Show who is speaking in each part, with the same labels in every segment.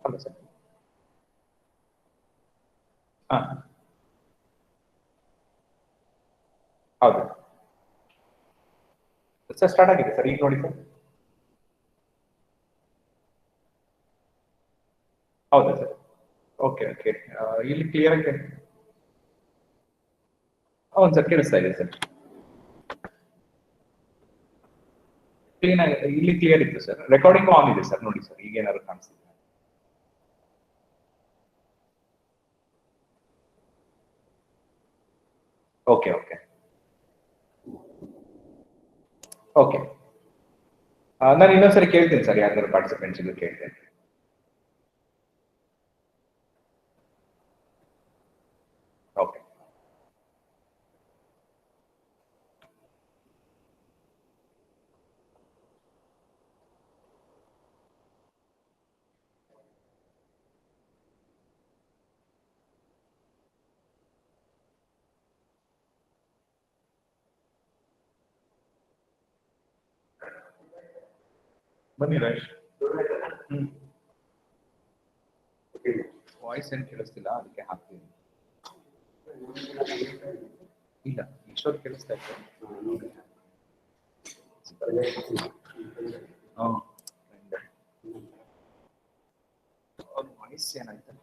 Speaker 1: ಹೌದಾ ಸರ್? ಹಾಂ, ಹೌದು ಸರ್. ಸ್ಟಾರ್ಟ್ ಆಗಿದೆ ಸರ್, ಈಗ ನೋಡಿ ಸರ್. ಹೌದಾ ಸರ್? Okay okay. ಇಲ್ಲಿ ಕ್ಲಿಯರ್ ಆಗಿ ಹೌದು ಸರ್, ಕೇಳಿಸ್ತಾ ಇದೆ ಸರ್. ಕ್ಲೀನ್ ಆಗಿ ಇಲ್ಲಿ ಕ್ಲಿಯರ್ ಇತ್ತು ಸರ್. ರೆಕಾರ್ಡಿಂಗ್ ಆನ್ ಇದೆ ಸರ್, ನೋಡಿ ಸರ್ ಈಗ ಏನಾದ್ರು ಕಾಣಿಸ್ತಿದೆ. Okay okay okay. ನಾನು ಇನ್ನೊಂದ್ಸರಿ ಕೇಳ್ತೀನಿ ಸರ್, ಯಾರ್ದಾರು ಪಾರ್ಟಿಸಿಪೆಂಟ್ಸ್ ಇದು ಕೇಳ್ತೇನೆ. ಓಕೆ. ಬನ್ನಿ ರಮೇಶ್. ವಾಯ್ಸ್ ಏನು ಕೇಳಿಸ್ತಿಲ್ಲ, ಅದಕ್ಕೆ ಹಾಕ್ತೀನಿ. ಇಲ್ಲ, ಇಷ್ಟೊತ್ತು ಕೇಳಿಸ್ತಾ ಇತ್ತು. ಹಾಂ, ವಾಯ್ಸ್ ಏನಾಯ್ತು?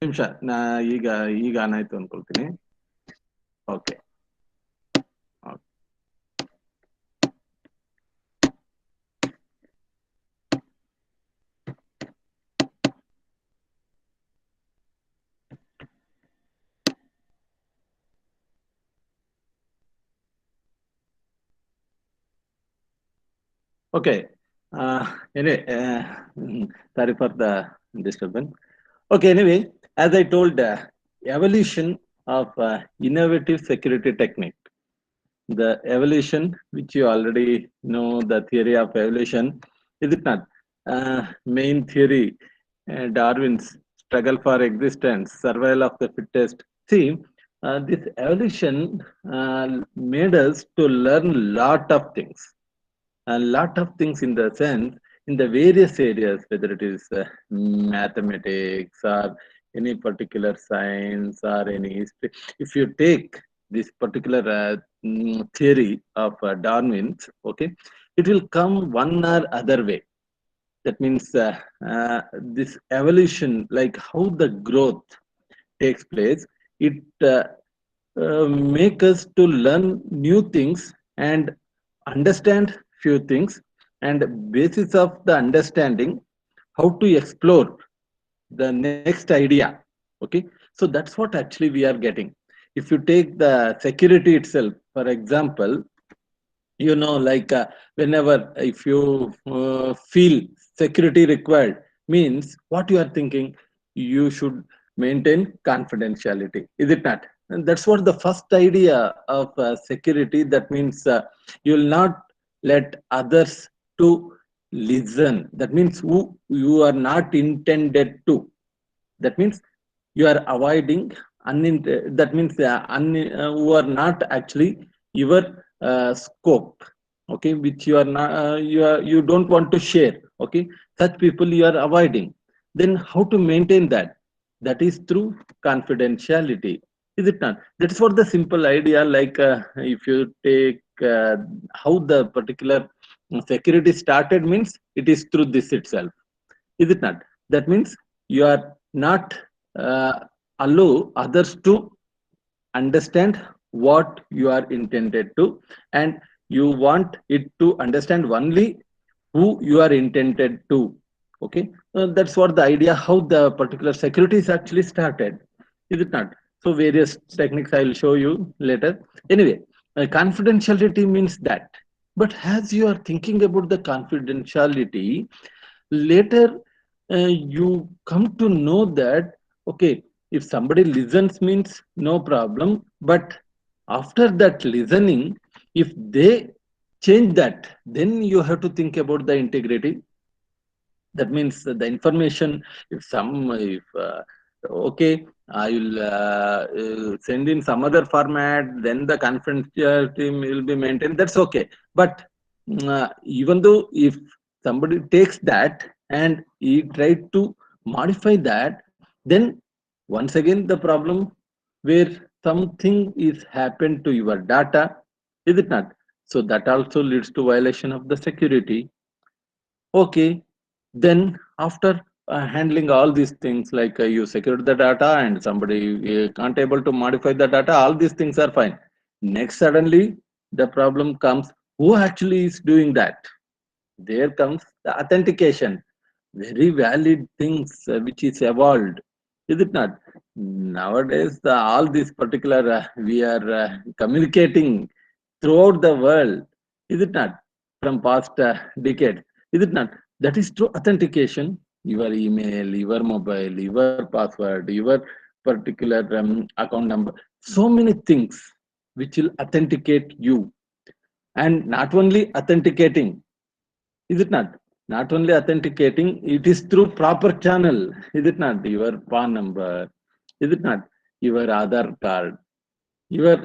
Speaker 2: ನಿಮಿಷ ನಾ ಈಗ ಈಗ ಆನ್ ಆಯ್ತು ಅನ್ಕೊಳ್ತೀನಿ. Okay. Okay. Anyway, sorry for the disturbance. Okay. Anyway, as I told, evolution of innovative security technique. The evolution, which you already know, the theory of evolution, is it not? Main theory, Darwin's struggle for existence, survival of the fittest. See, this evolution made us to learn lot of things. A lot of things in the sense, in the various areas, whether it is mathematics or any particular science or any history. If you take this particular theory of Darwin's, okay, it will come one or other way. That means this evolution, like how the growth takes place, it make us to learn new things and understand few things, and basis of the understanding, how to explore the next idea. Okay, so that's what actually we are getting. If you take the security itself, for example, like whenever if you feel security required, means what you are thinking, you should maintain confidentiality, is it not? And that's what the first idea of security, that means you will not let others to listen, that means who you are not intended to, that means you are avoiding that means who are not actually your scope, okay, which you are not you don't want to share, okay, such people you are avoiding. Then how to maintain that? That is through confidentiality, is it not? That's what the simple idea, like if you take how the particular security started, means it is through this itself, is it not? That means you are not allow others to understand what you are intended to, and you want it to understand only who you are intended to. Okay, that's what the idea how the particular security is actually started, is it not? So various techniques I will show you later. Anyway, confidentiality means that. But as you are thinking about the confidentiality, later you come to know that, okay, if somebody listens means no problem, but after that listening, if they change that, then you have to think about the integrity. That means the information, if okay, I will send in some other format, then the confidentiality will be maintained, that's okay. But even though if somebody takes that and he tried to modify that, then once again the problem, where something is happened to your data, is it not? So that also leads to violation of the security. Okay, then after handling all these things, like you secured the data and somebody can't able to modify the data, all these things are fine. Next, suddenly the problem comes, who actually is doing that? There comes the authentication, very valid things which is evolved, is it not? Nowadays, all these particular we are communicating throughout the world, is it not? From past decades, is it not? That is through authentication. Your email, your mobile, your password, your particular account number, so many things which will authenticate you. And not only authenticating, is it not? Not only authenticating, it is through proper channel, is it not? Your PAN number, is it not? Your Aadhaar card, your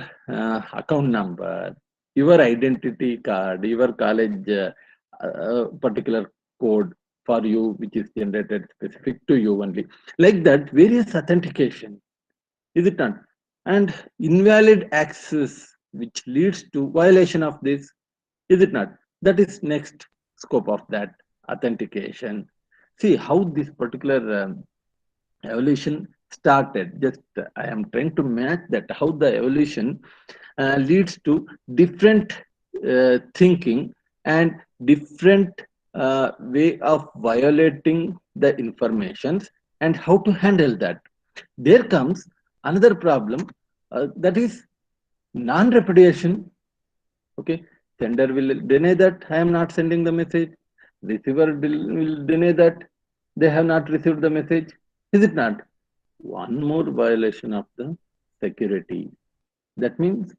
Speaker 2: account number, your identity card, your college particular code for you, which is generated specific to you only. Like that, various authentication, is it not? And invalid access, which leads to violation of this, is it not? That is next scope of that authentication. See how this particular evolution started. Just I am trying to match that how the evolution leads to different thinking and different way of violating the informations and how to handle that. There comes another problem, that is non-repetition. Okay, sender will deny that I am not sending the message. Receiver will deny that they have not received the message. Is it not? One more violation of the security. That means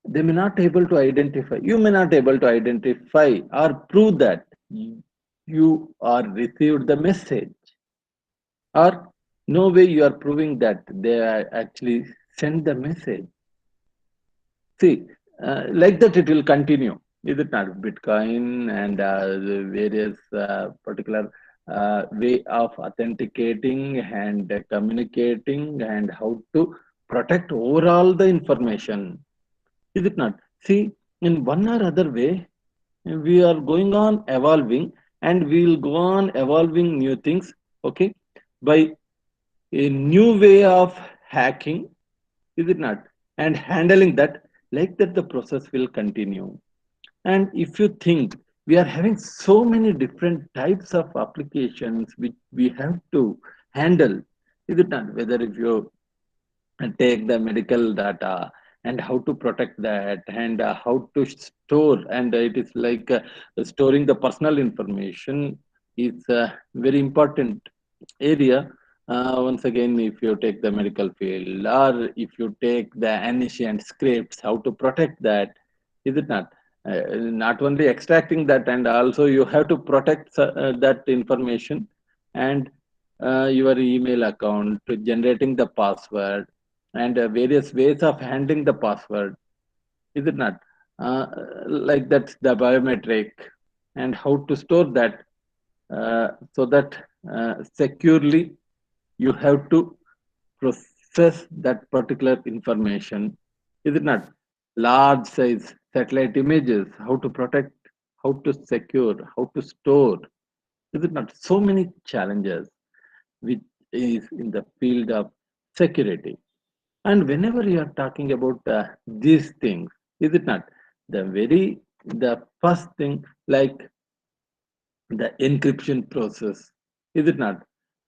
Speaker 2: they may not able to identify. You may not able to identify or prove that you are received the message, or no way you are proving that they are actually send the message. See, like that it will continue. Is it not? Bitcoin and the various particular way of authenticating and communicating and how to protect overall the information. Is it not? See, in one or other way, we are going on evolving and we will go on evolving new things, okay, by a new way of hacking, is it not? And handling that, like that, the process will continue. And if you think we are having so many different types of applications which we have to handle, is it not? Whether if you take the medical data and how to protect that and how to store, and it is like storing the personal information is a very important area. Once again, if you take the medical field or if you take the ancient scripts, how to protect that, is it not? Not only extracting that, and also you have to protect that information, and your email account, generating the password, and various ways of handling the password. Is it not? Uh, like that's the biometric, and how to store that, so that securely you have to process that particular information. Is it not? Large size satellite images, how to protect, how to secure, how to store. Is it not? So many challenges which is in the field of security. And whenever you are talking about these things, is it not? The first thing, like the encryption process, is it not?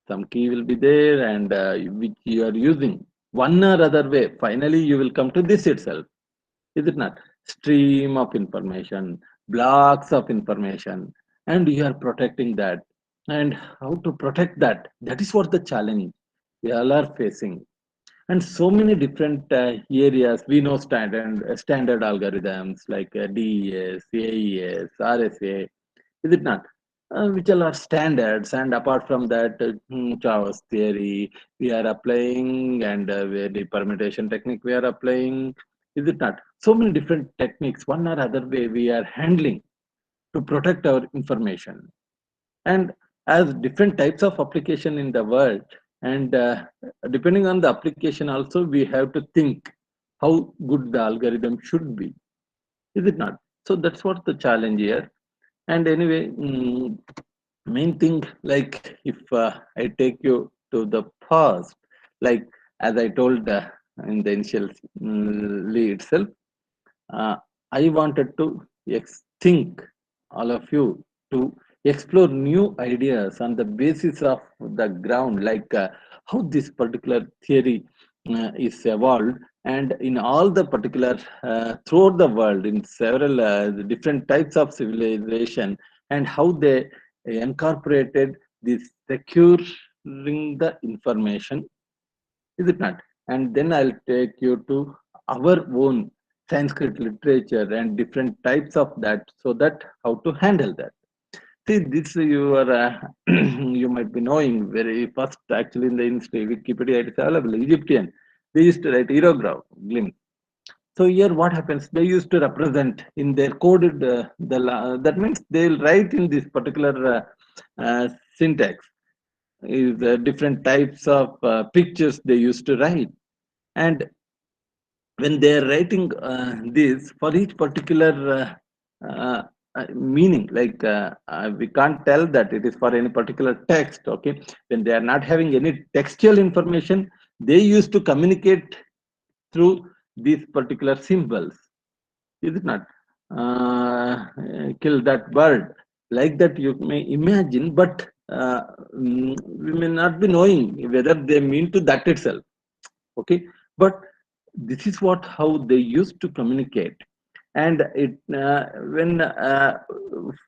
Speaker 2: Some key will be there and which you are using one or other way. Finally, you will come to this itself. Is it not? Stream of information, blocks of information, and you are protecting that. And how to protect that? That is what the challenge we all are facing. And so many different areas we know standard algorithms like DES, AES, RSA, is it not? Which all are standards, and apart from that, Chaos theory we are applying, and the permutation technique we are applying, is it not? So many different techniques, one or other way we are handling to protect our information. And as different types of application in the world, and depending on the application also, we have to think how good the algorithm should be, is it not? So that's what the challenge here. And anyway, main thing, like if I take you to the past, like as I told in the initial lead itself, uh, I wanted to think all of you to explore new ideas on the basis of the ground, like how this particular theory is evolved, and in all the particular throughout the world in several different types of civilization, and how they incorporated this securing the information, is it not? And then I'll take you to our own Sanskrit literature and different types of that, so that how to handle that. See, this you are you might be knowing very first, actually in the history Wikipedia it is available. Egyptian, they used to write hieroglyphs. So here what happens? They used to represent in their coded that means they'll write in this particular syntax is different types of pictures they used to write. And when they are writing this for each particular meaning, like we can't tell that it is for any particular text. Okay, when they are not having any textual information, they used to communicate through these particular symbols. Is it not? Kill that bird. Like that, you may imagine, but we may not be knowing whether they mean to that itself. Okay, but this is what how they used to communicate. And it when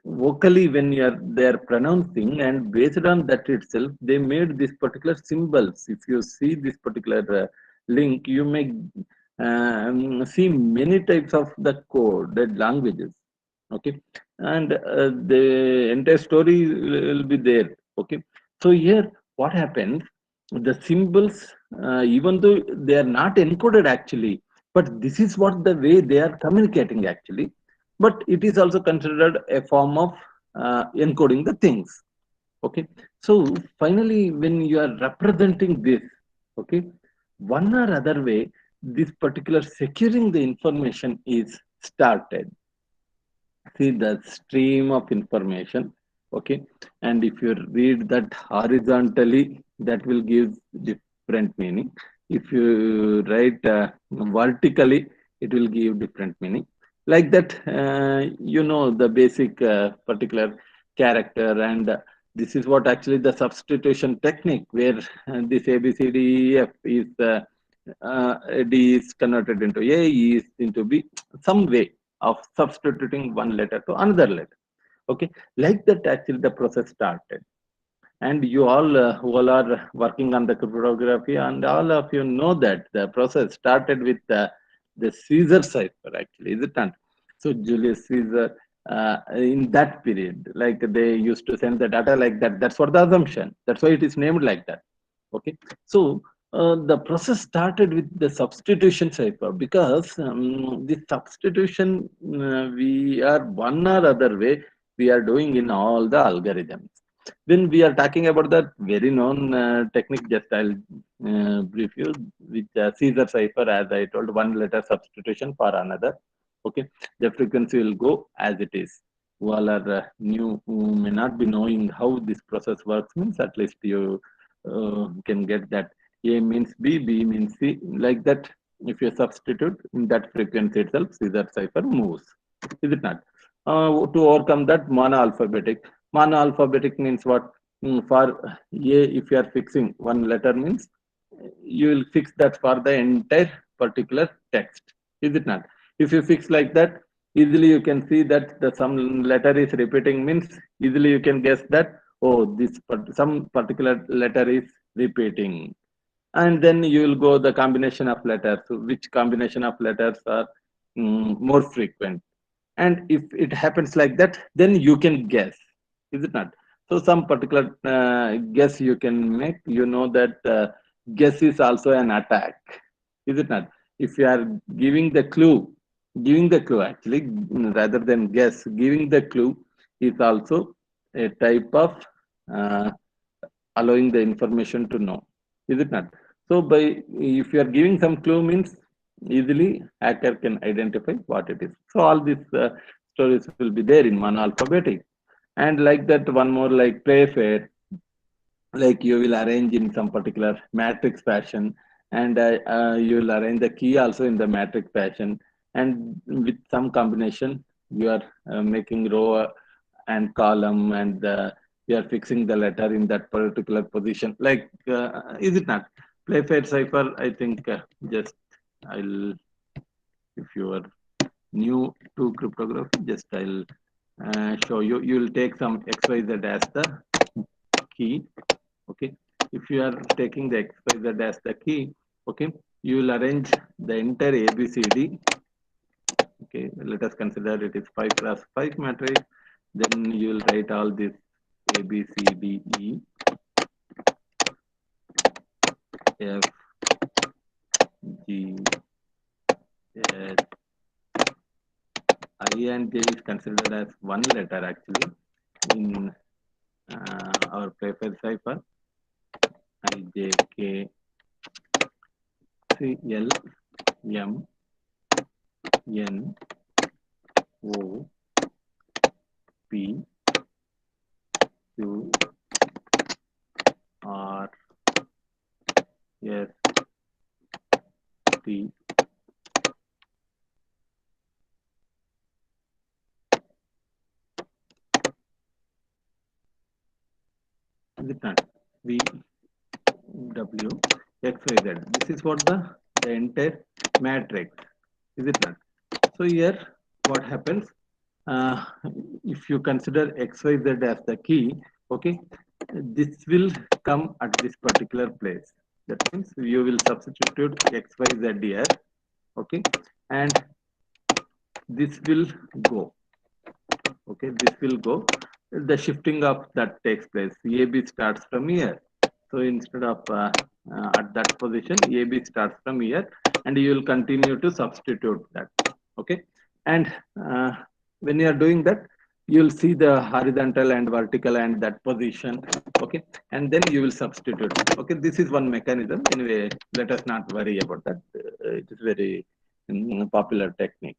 Speaker 2: vocally when they are pronouncing, and based on that itself they made these particular symbols. If you see this particular link, you may see many types of the coded languages. Okay, and the entire story will be there. Okay, so here what happens, the symbols, even though they are not encoded actually, but this is what the way they are communicating actually, but it is also considered a form of encoding the things. Okay, so finally when you are representing this, okay, one or other way, this particular securing the information is started. See the stream of information. Okay, and if you read that horizontally, that will give different meaning. If you write vertically, it will give different meaning. Like that, the basic particular character. And this is what actually the substitution technique, where this ABCDEF is D is converted into A, E is into B, some way of substituting one letter to another letter. Okay, like that actually the process started. And you all who all are working on the cryptography, and all of you know that the process started with the Caesar cipher actually, is it not? So Julius Caesar, in that period, like they used to send the data like that. That's what the assumption, that's why it is named like that. Okay, so the process started with the substitution cipher, because the substitution, we are one or other way we are doing in all the algorithms. When we are talking about that very known technique, just I'll brief you with Caesar cipher. As I told, one letter substitution for another. Okay, the frequency will go as it is. Who all are new, who may not be knowing how this process works, means at least you can get that A means B, B means C, like that. If you substitute in that frequency itself, Caesar cipher moves. Is it not? To overcome that, monoalphabetic. Monoalphabetic means what? For A, if you are fixing one letter, means you will fix that for the entire particular text. Is it not? If you fix like that, easily you can see that the some letter is repeating, means easily you can guess that, oh, this some particular letter is repeating. And then you will go the combination of letters. So which combination of letters are more frequent? And if it happens like that, then you can guess. Is it not? So some particular guess you can make. You know that guess is also an attack. Is it not? If you are giving the clue, actually, rather than guess, giving the clue is also a type of uh, allowing the information to know. Is it not? So by, if you are giving some clue, means easily hacker can identify what it is. So all these stories will be there in one alphabetic. And like that, one more like play fair, like you will arrange in some particular matrix fashion, and you will arrange the key also in the matrix fashion, and with some combination you are making row and column, and you are fixing the letter in that particular position. Like is it not? Play fair cipher, I think, just I'll, if you are new to cryptography, just I'll show you. You will take some xyz as the key. Okay, if you are taking the xyz as the key, okay, you will arrange the entire abcd. Okay, let us consider it is 5 cross 5 matrix. Then you will write all this a b c d e f g h I and j is considered as one letter actually in our paper cipher. I j k c l m n o p q r s T. Is it not? V W X Y Z. This is what the entire matrix. Is it not? So here what happens? Uh, if you consider X Y Z as the key, okay, this will come at this particular place. That means you will substitute X Y Z here, okay, and this will go. Okay, this will go. The shifting of that takes place. AB starts from here. So instead of at that position, AB starts from here, and you will continue to substitute that. Okay, and when you are doing that, you will see the horizontal and vertical and that position. Okay, and then you will substitute. Okay, this is one mechanism. Anyway, let us not worry about that. It is very popular technique,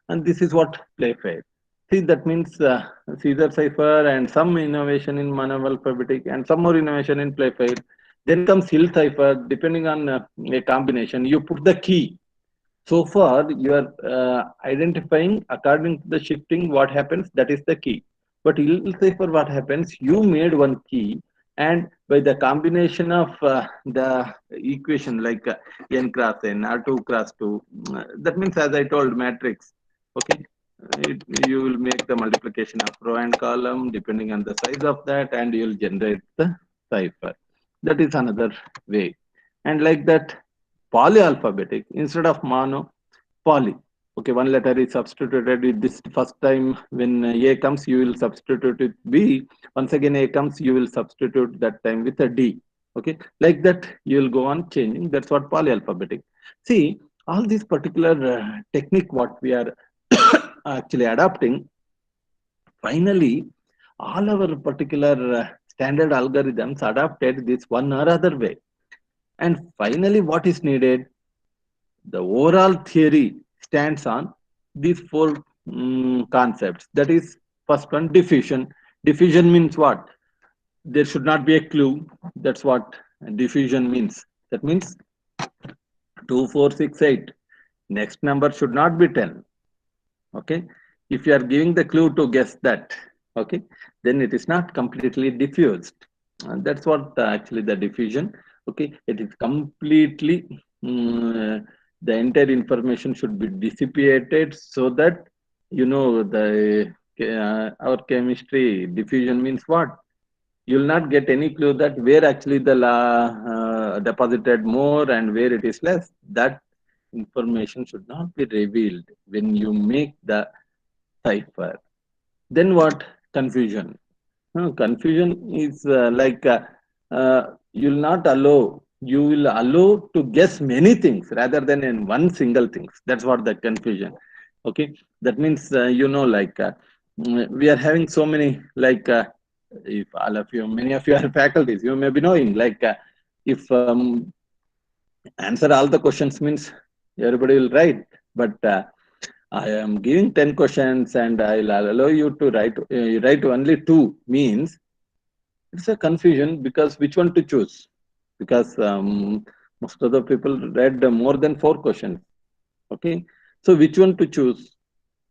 Speaker 2: and this is what play fair. See, that means Caesar cipher and some innovation in manual alphabetic and some more innovation in play fair. Then comes Hill cipher, depending on a combination. You put the key. So far, you are identifying according to the shifting what happens, that is the key. But Hill cipher, what happens? You made one key, and by the combination of the equation like n cross n or 2 cross 2, that means, as I told, matrix. Okay, you will make the multiplication of row and column depending on the size of that, and you will generate the cipher. That is another way. And like that, polyalphabetic instead of mono, poly. Okay, one letter is substituted with this first time. When A comes, you will substitute with B. Once again A comes, you will substitute that time with a D. Okay, like that you will go on changing. That's what polyalphabetic. See, all these particular technique what we are actually adopting, finally all our particular standard algorithms adopted this one or other way. And finally what is needed? The overall theory stands on these four concepts. That is, first one, diffusion. Diffusion means what? There should not be a clue. That's what diffusion means. That means 2, 4, 6, 8. Next number should not be 10. Okay, if you are giving the clue to guess that, okay, then it is not completely diffused. And that's what actually the diffusion. Okay, it is completely the entire information should be dissipated, so that the our chemistry diffusion means what? You will not get any clue that where actually the deposited more and where it is less. That information should not be revealed when you make the cipher. Then what? Confusion. Confusion is you will not allow. You will allow to guess many things rather than in one single things. That's what the confusion. Okay, that means we are having so many if all of you, many of you are faculties, you may be knowing if answer all the questions means everybody will write, but I am giving 10 questions and I'll allow you to write only 2 means it's a confusion, because which one to choose? Because most of the people read more than 4 questions. Okay, so which one to choose?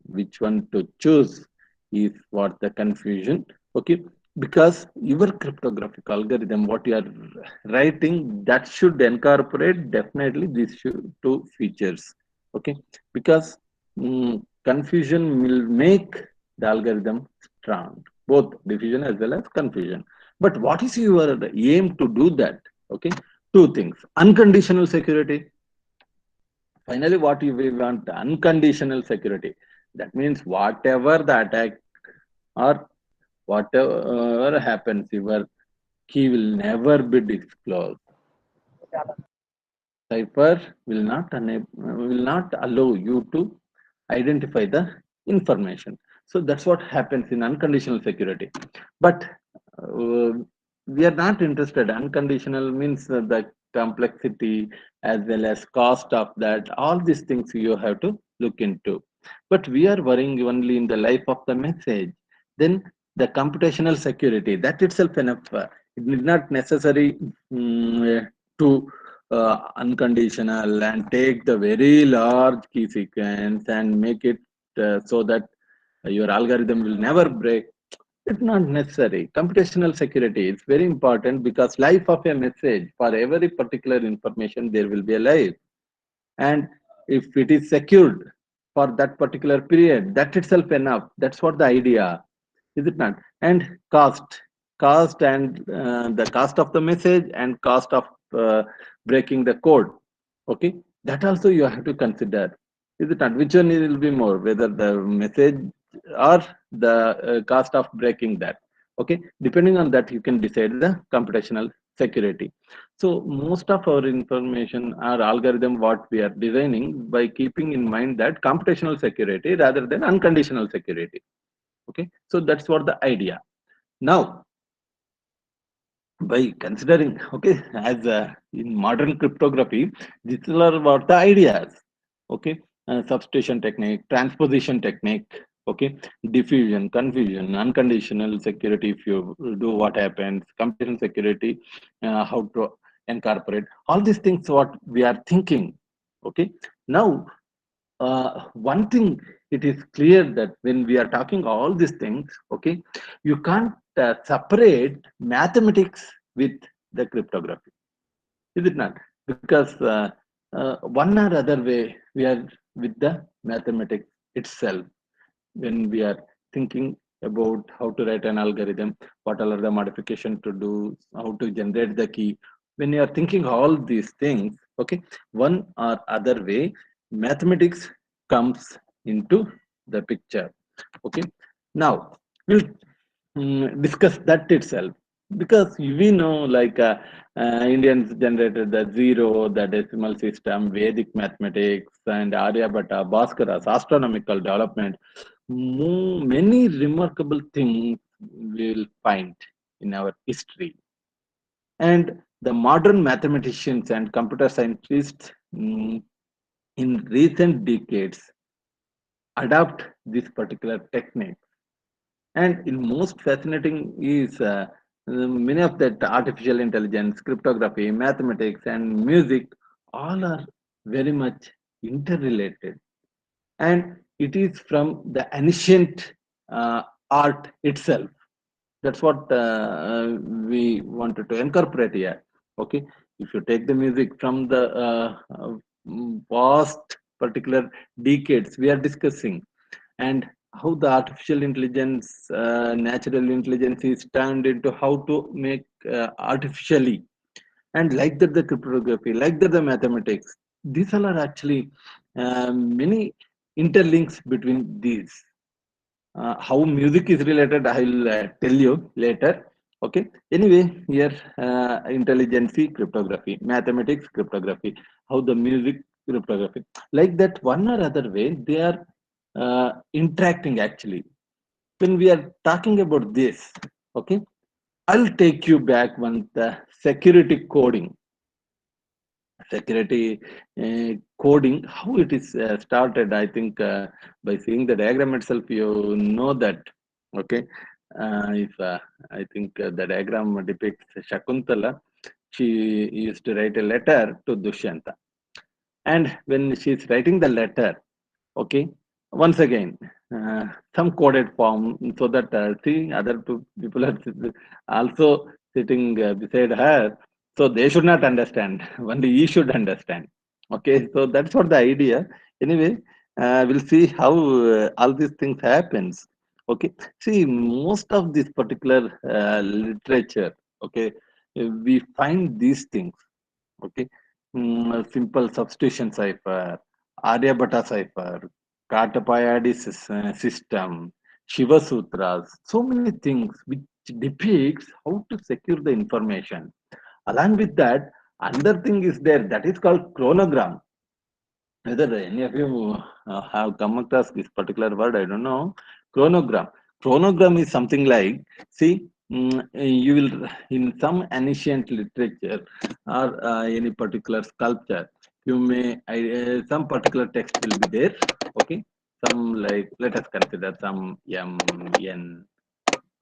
Speaker 2: Which one to choose is what the confusion. Okay, because your cryptographic algorithm, what you are writing, that should incorporate definitely these 2 features. Okay, because confusion will make the algorithm strong, both diffusion as well as confusion. But what is your aim to do that? Okay, 2 things: unconditional security. Finally, what we want? Unconditional security. That means whatever the attack or whatever happens, your key will never be disclosed. Cipher will not allow you to identify the information. So that's what happens in unconditional security. But uh, we are not interested. Unconditional means the complexity as well as cost of that. All these things you have to look into. But we are worrying only in the life of the message. Then the computational security, that itself enough. It is not necessary to unconditional and take the very large key sequence and make it so that your algorithm will never break. It's not necessary. Computational security is very important because life of a message, for every particular information, there will be a life. And if it is secured for that particular period, that itself enough. That's what the idea, is it not? And cost and the cost of the message and cost of breaking the code. Okay, that also you have to consider. Is it not? Which one will be more, whether the message or the cost of breaking that? Okay, depending on that, you can decide the computational security. So most of our information or algorithm what we are designing by keeping in mind that computational security rather than unconditional security. Okay, so that's what the idea. Now, by considering, okay, as in modern cryptography, these are what the ideas. Okay, substitution technique, transposition technique, okay, diffusion, confusion, unconditional security. If you do what happens, computational security, how to incorporate all these things. What we are thinking. Okay, now one thing, it is clear that when we are talking all these things, okay, you can't separate mathematics with the cryptography, is it not? Because one or other way we are with the mathematics itself. When we are thinking about how to write an algorithm, what are the modification to do, how to generate the key, when you are thinking all these things, okay, one or other way, mathematics comes into the picture. Okay, now we'll discuss that itself, because we know like Indians generated the zero, the decimal system, Vedic mathematics, and Aryabhatta, Bhaskara's astronomical development. Many remarkable things we'll find in our history. And the modern mathematicians and computer scientists in recent decades adopt this particular technique. And in most fascinating is many of that artificial intelligence, cryptography, mathematics, and music all are very much interrelated. And it is from the ancient art itself. That's what we wanted to incorporate here. Okay, if you take the music from the past particular decades we are discussing, and how the artificial intelligence, natural intelligence is turned into how to make artificially, and like that the cryptography, like that the mathematics, these all are actually many interlinks between these. How music is related, I will tell you later. Okay. Anyway, here intelligence cryptography, mathematics cryptography, how the music cryptography, like that one or other way they are interacting actually. When we are talking about this, okay, I'll take you back one the security coding. Security coding, how it is started. I think by seeing the diagram itself you know that. Okay, if I think the diagram depicts Shakuntala. She used to write a letter to Dushyanta, and when she's writing the letter, okay, once again some coded form, so that see other people are also sitting beside her, so they should not understand. Only he should understand. Okay, so that's what the idea. Anyway, we'll see how all these things happens. Okay, see most of this particular literature, okay, we find these things. Okay, simple substitution cipher, Aryabhatta cipher, Katapayadi system, Shiva Sutras, so many things which depicts how to secure the information. Along with that, another thing is there that is called chronogram. Whether any of you have come across this particular word, I don't know. Chronogram. Chronogram is something like, see, you will, in some ancient literature or any particular sculpture, you may, some particular text will be there. Okay. Some like, let us consider some M, N,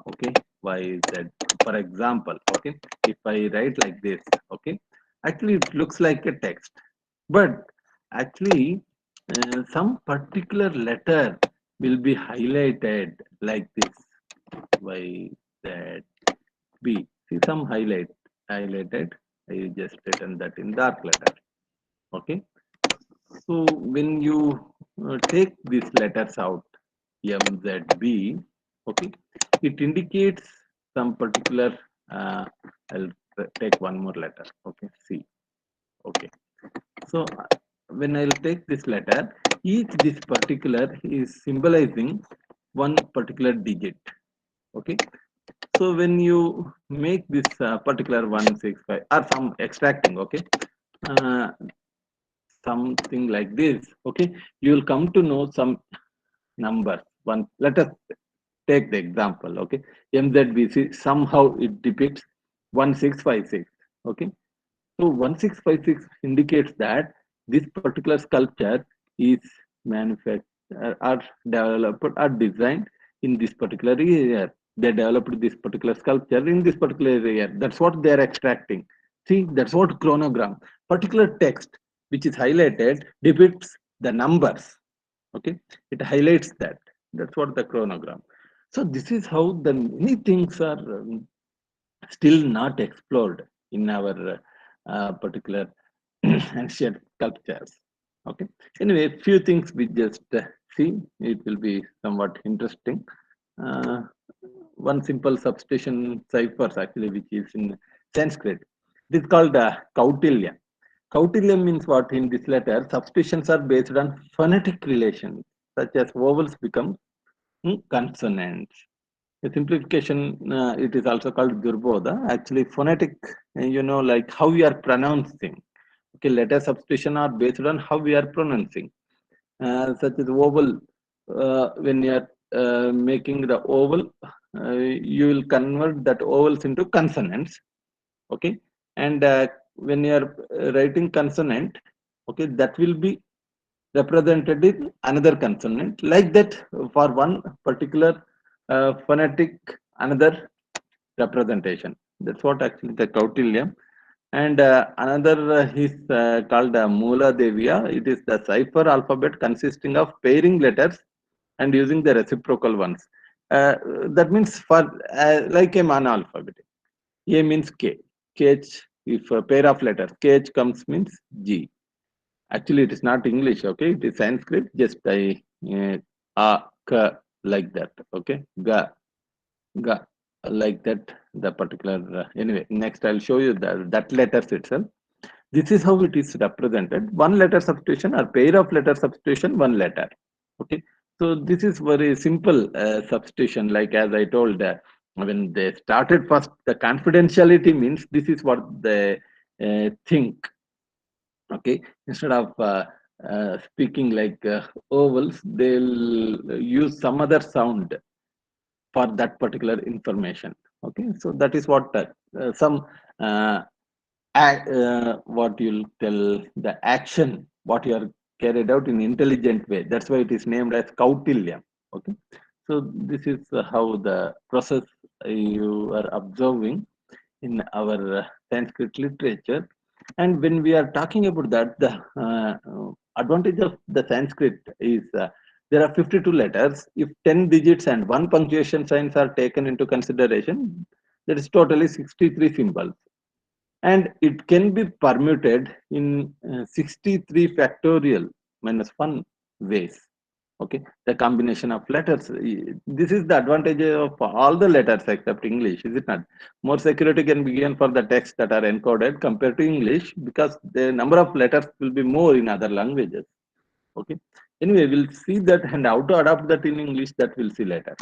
Speaker 2: okay, Y, Z. For example, okay, if I write like this, okay, Actually, it looks like a text, but actually, some particular letter will be highlighted like this. Y, Z, B. See some highlighted. I just written that in dark letter. Okay. So when you take these letters out, M, Z, B, okay, it indicates some particular. I'll take one more letter. Okay, C. Okay. So when I'll take this letter, each this particular is symbolizing one particular digit. Okay. So when you make this particular 165 or some extracting, okay, uh, something like this, okay, you will come to know some numbers. One, let us take the example, okay, MZBC, somehow it depicts 1656, okay. So 1656 indicates that this particular sculpture is manufactured or developed or designed in this particular year. They developed this particular sculpture in this particular year. That's what they are extracting. See, that's what chronogram. Particular text which is highlighted depicts the numbers. Okay, it highlights that. That's what the chronogram. So this is how the many things are still not explored in our particular ancient sculptures. Okay. Anyway, few things we just see. It will be somewhat interesting. Uh, One simple substitution ciphers actually, which is in Sanskrit. It is called Kautilya. Kautilya means what? In this letter, substitutions are based on phonetic relations, such as vowels become consonants. The simplification, it is also called Durbodha. Actually, phonetic, like how we are pronouncing. Okay, letter substitution are based on how we are pronouncing. Such as vowel, when you are making the vowel, you will convert that vowels into consonants. Okay, and when you are writing consonant, okay, that will be represented in another consonant. Like that, for one particular phonetic, another representation. That's what actually the Kautilya. And another is called Mula Devya. It is the cipher alphabet consisting of pairing letters and using the reciprocal ones. That means for like a mana alphabet. A means K. KH, if a pair of letters, KH comes means G. Actually, it is not English, okay? It is Sanskrit. Just I ka like that, okay? Ga like that. The particular anyway. Next, I'll show you that letters itself. This is how it is represented. One letter substitution or pair of letter substitution, one letter. Okay. So this is very simple substitution. Like as I told, when they started first, the confidentiality means this is what they think. Okay, instead of speaking like ovals, they'll use some other sound for that particular information. Okay, so that is what some uh, what you'll tell the action, what you are carried out in intelligent way. That's why it is named as Kautilya. Okay, so this is how the process you are observing in our Sanskrit literature. And when we are talking about that, the advantage of the Sanskrit is there are 52 letters. If 10 digits and one punctuation signs are taken into consideration, that is totally 63 symbols. And it can be permuted in 63 factorial minus 1 ways. Okay, the combination of letters. This is the advantage of all the letters except English, is it not? More security can be given for the text that are encoded compared to English because the number of letters will be more in other languages. Okay, anyway, we'll see that and how to adapt that in English, that we'll see later.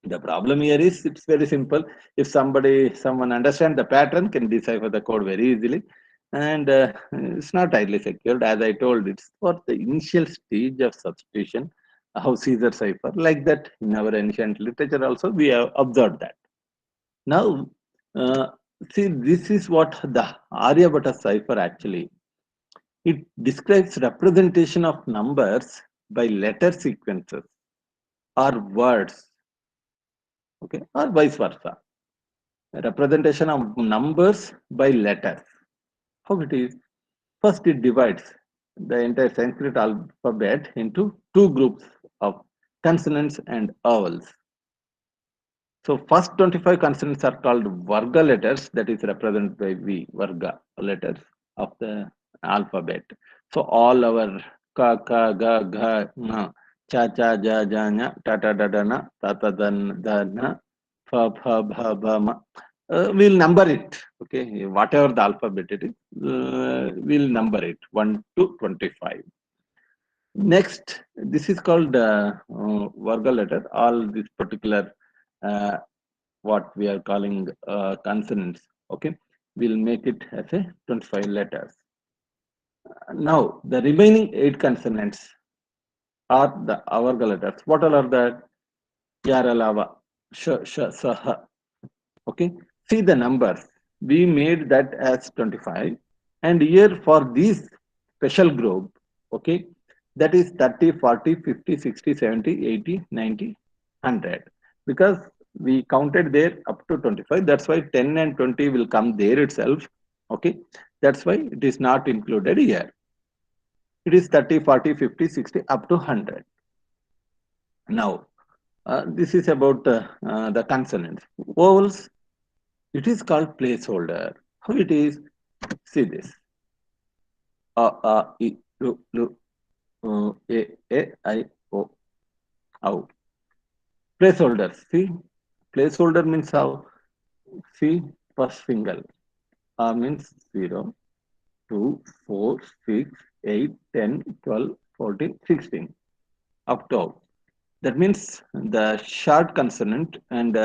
Speaker 2: The problem here is it's very simple. If someone understands the pattern, can decipher the code very easily, and it's not highly secured. As I told, it's for the initial stage of substitution. How Caesar cipher, like that in our ancient literature also we have observed that. Now, uh, see, this is what the Aryabhata cipher actually. It describes representation of numbers by letter sequences or words, okay, or vice versa. Representation of numbers by letters. How it is? First, it divides the entire Sanskrit alphabet into two groups of consonants and vowels. So first 25 consonants are called Varga letters, that is represented by V, Varga letters of the alphabet. So all our ka, ka, ga, gha, na, cha, cha, ja, ja, nya, ta, ta, da, da, na, ta, ta, dan, da, na, fa, pha, bha, ba, ma. We'll number it, okay? Whatever the alphabet it is, we'll number it 1 to 25. Next, this is called Varga letter. All this particular uh, what we are calling consonants, okay, we'll make it as a 25 letters. Now the remaining 8 consonants are the avarga letters. What all are that? Yaralava, saha. Okay, see the numbers, we made that as 25, and here for this special group, okay, that is 30, 40, 50, 60, 70, 80, 90, 100, because we counted there up to 25. That's why 10 and 20 will come there itself. Okay, that's why it is not included here. It is 30, 40, 50, 60 up to 100. Now this is about the consonants. Vowels, it is called placeholder. How it is? See this. A, I, lu, I, o. Ow. Placeholders. See, placeholder means how? See, first single. A means 0, 2, 4, 6, 8, 10, 12, 14, 16. Up to. That means the short consonant and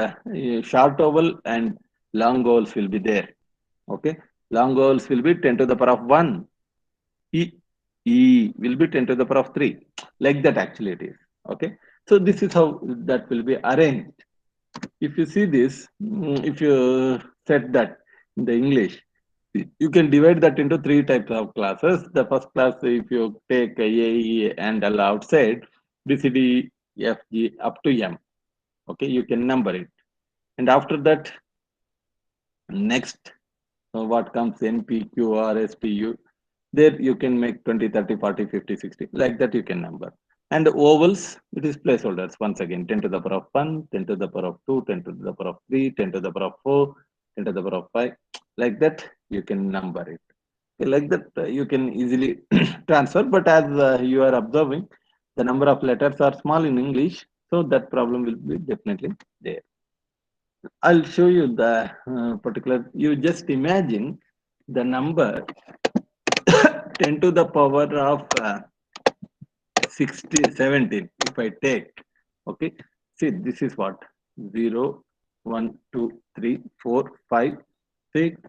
Speaker 2: short vowel and long vowels will be there. Okay, long vowels will be 10 to the power of 1. E will be 10 to the power of 3. Like that actually it is. Okay, so this is how that will be arranged. If you see this, if you set that in the English, you can divide that into 3 types of classes. The first class, if you take A, E, and L outside, B, C, D, F, G up to M. Okay, you can number it. And after that, next, what comes N, P, Q, R, S, T, U, there you can make 20, 30, 40, 50, 60, like that you can number. And ovals, it is placeholders. Once again, 10 to the power of 1, 10 to the power of 2, 10 to the power of 3, 10 to the power of 4, 10 to the power of 5. Like that, you can number it. Okay, like that, you can easily transfer. But as you are observing, the number of letters are small in English, so that problem will be definitely there. I'll show you the particular. You just imagine the number 10 to the power of 60, 17. If I take, okay, see, this is what? 0, 1, 2, 3, 4, 5, 6,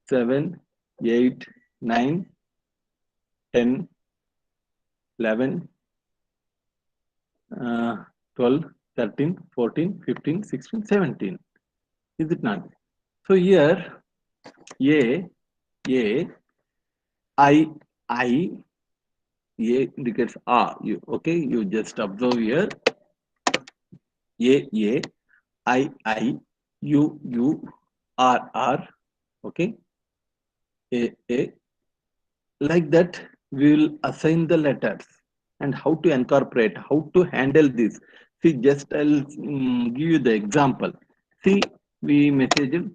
Speaker 2: 7, 8, 9, 10, 11, 12, 13, 14, 15, 16, 17. Is it not? So here, A, I, A indicates A. Okay, you just observe here. A, I, U, R. Okay, A. Like that, we will assign the letters and how to incorporate, how to handle this. See, just I'll give you the example. See, we messaged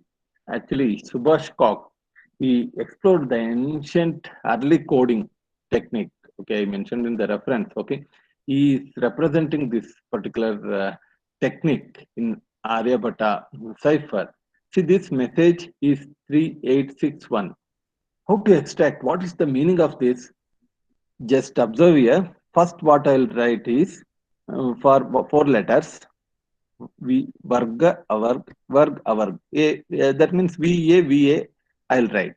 Speaker 2: actually Subhash Kok. He explored the ancient early coding technique. Okay, I mentioned in the reference. Okay, he is representing this particular technique in Aryabhata cipher. See, this message is 3861. How to extract? What is the meaning of this? Just observe here. First, what I'll write is for 4 letters. V, varga, avarg. That means VA. I'll write.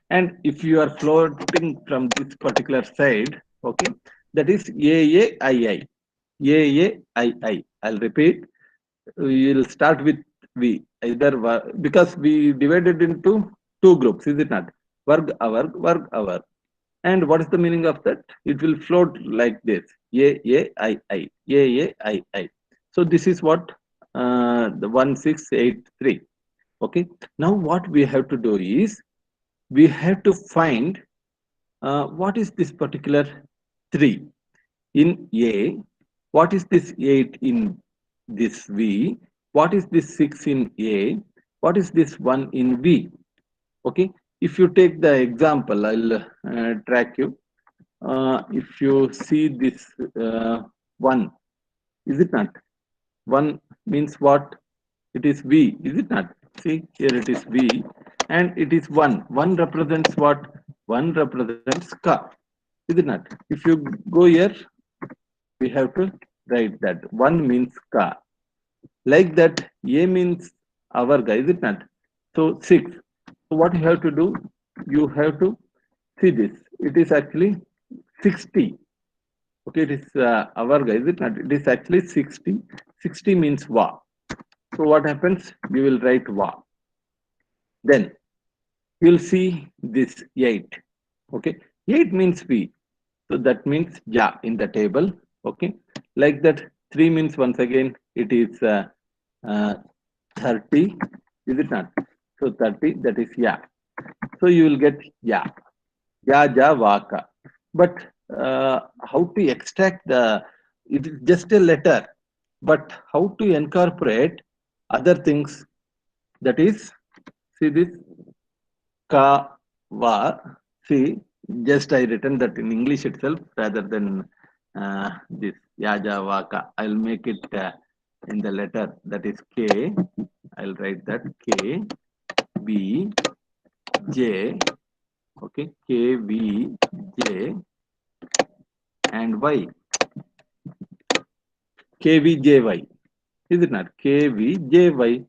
Speaker 2: And if you are floating from this particular side, okay, that is AAII. AAII. I'll repeat. We will start with V. Either because we divided into 2 groups, is it not? Varg, avarg. And what is the meaning of that? It will float like this. A. So this is what the 1683. Okay. Now what we have to do is we have to find what is this particular 3 in A, what is this 8 in this V, what is this 6 in A, what is this 1 in V. Okay, if you take the example, I'll track you. If you see this 1, is it not? 1 means what? It is V, is it not? See, here it is V and it is 1. 1 represents what? 1 represents Ka, is it not? If you go here, we have to write that 1 means Ka. Like that, A means our guy, is it not? So 6. So what you have to do? You have to see this. It is actually 60. Okay, it is our guy, is it not? It is actually 60. 60 means Va. So what happens? We will write Va. Then you will see this 8. Okay, 8 means V. So that means Ja in the table. Okay, like that 3 means once again it is uh, 30. Is it not? So 30, that is Ya. So you will get Ya. Ya, Ja, Vaka. But how to extract the, it is just a letter, but how to incorporate other things, that is, see this Ka, Va, see, just I written that in English itself rather than this Yaja, Vaka. I'll make it in the letter, that is K. I'll write that K, B, J, okay, K, V, J, and Y. K, V, J, Y. Is it not? K, V, J, Y.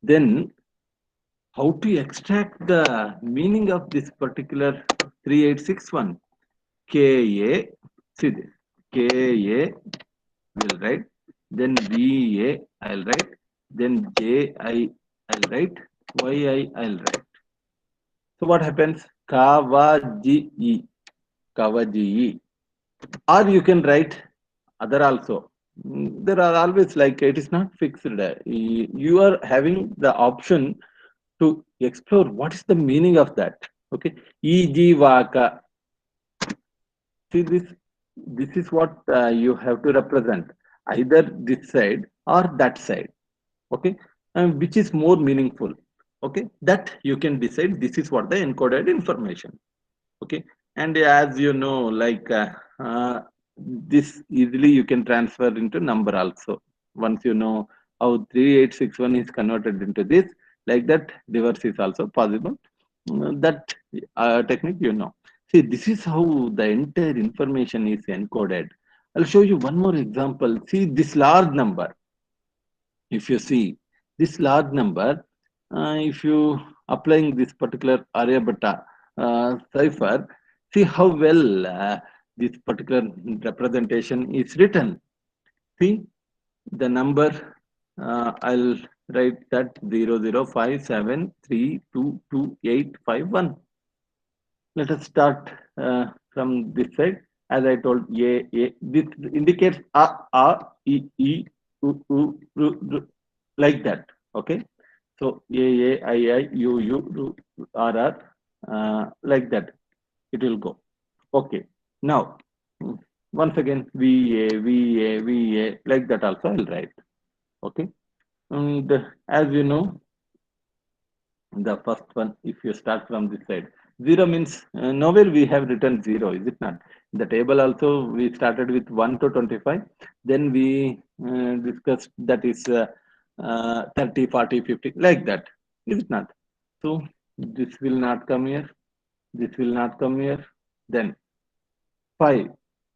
Speaker 2: Then how to extract the meaning of this particular 3861? KA, see this, KA will write, then VA I'll write, then JI I'll write, YI I'll write. So what happens? Kavaji, Kavaji. Or you can write other also. There are always, like, it is not fixed. You are having the option to explore what is the meaning of that. Okay, E.G. Vaka. See this. This is what you have to represent, either this side or that side. Okay, and which is more meaningful. Okay, that you can decide. This is what the encoded information. Okay, and as you know, like this easily you can transfer into number also. Once you know how 3861 is converted into this, like that reverse is also possible. That technique, you know. See, this is how the entire information is encoded. I'll show you one more example. See this large number. If you see this large number, if you applying this particular Aryabhatta cipher, see how well this particular representation is written. See the number, I'll write that 0057322851. Let us start from this side. As I told, this indicates e, like that. Okay. So like that. It will go. Okay. Now, once again, like that also I'll write. Okay. And as you know, the first one, if you start from this side, 0 means nowhere we have written 0, is it not? In the table also we started with 1 to 25, then we discussed that is 30, 40, 50, like that, is it not? So this will not come here, this will not come here. Then 5,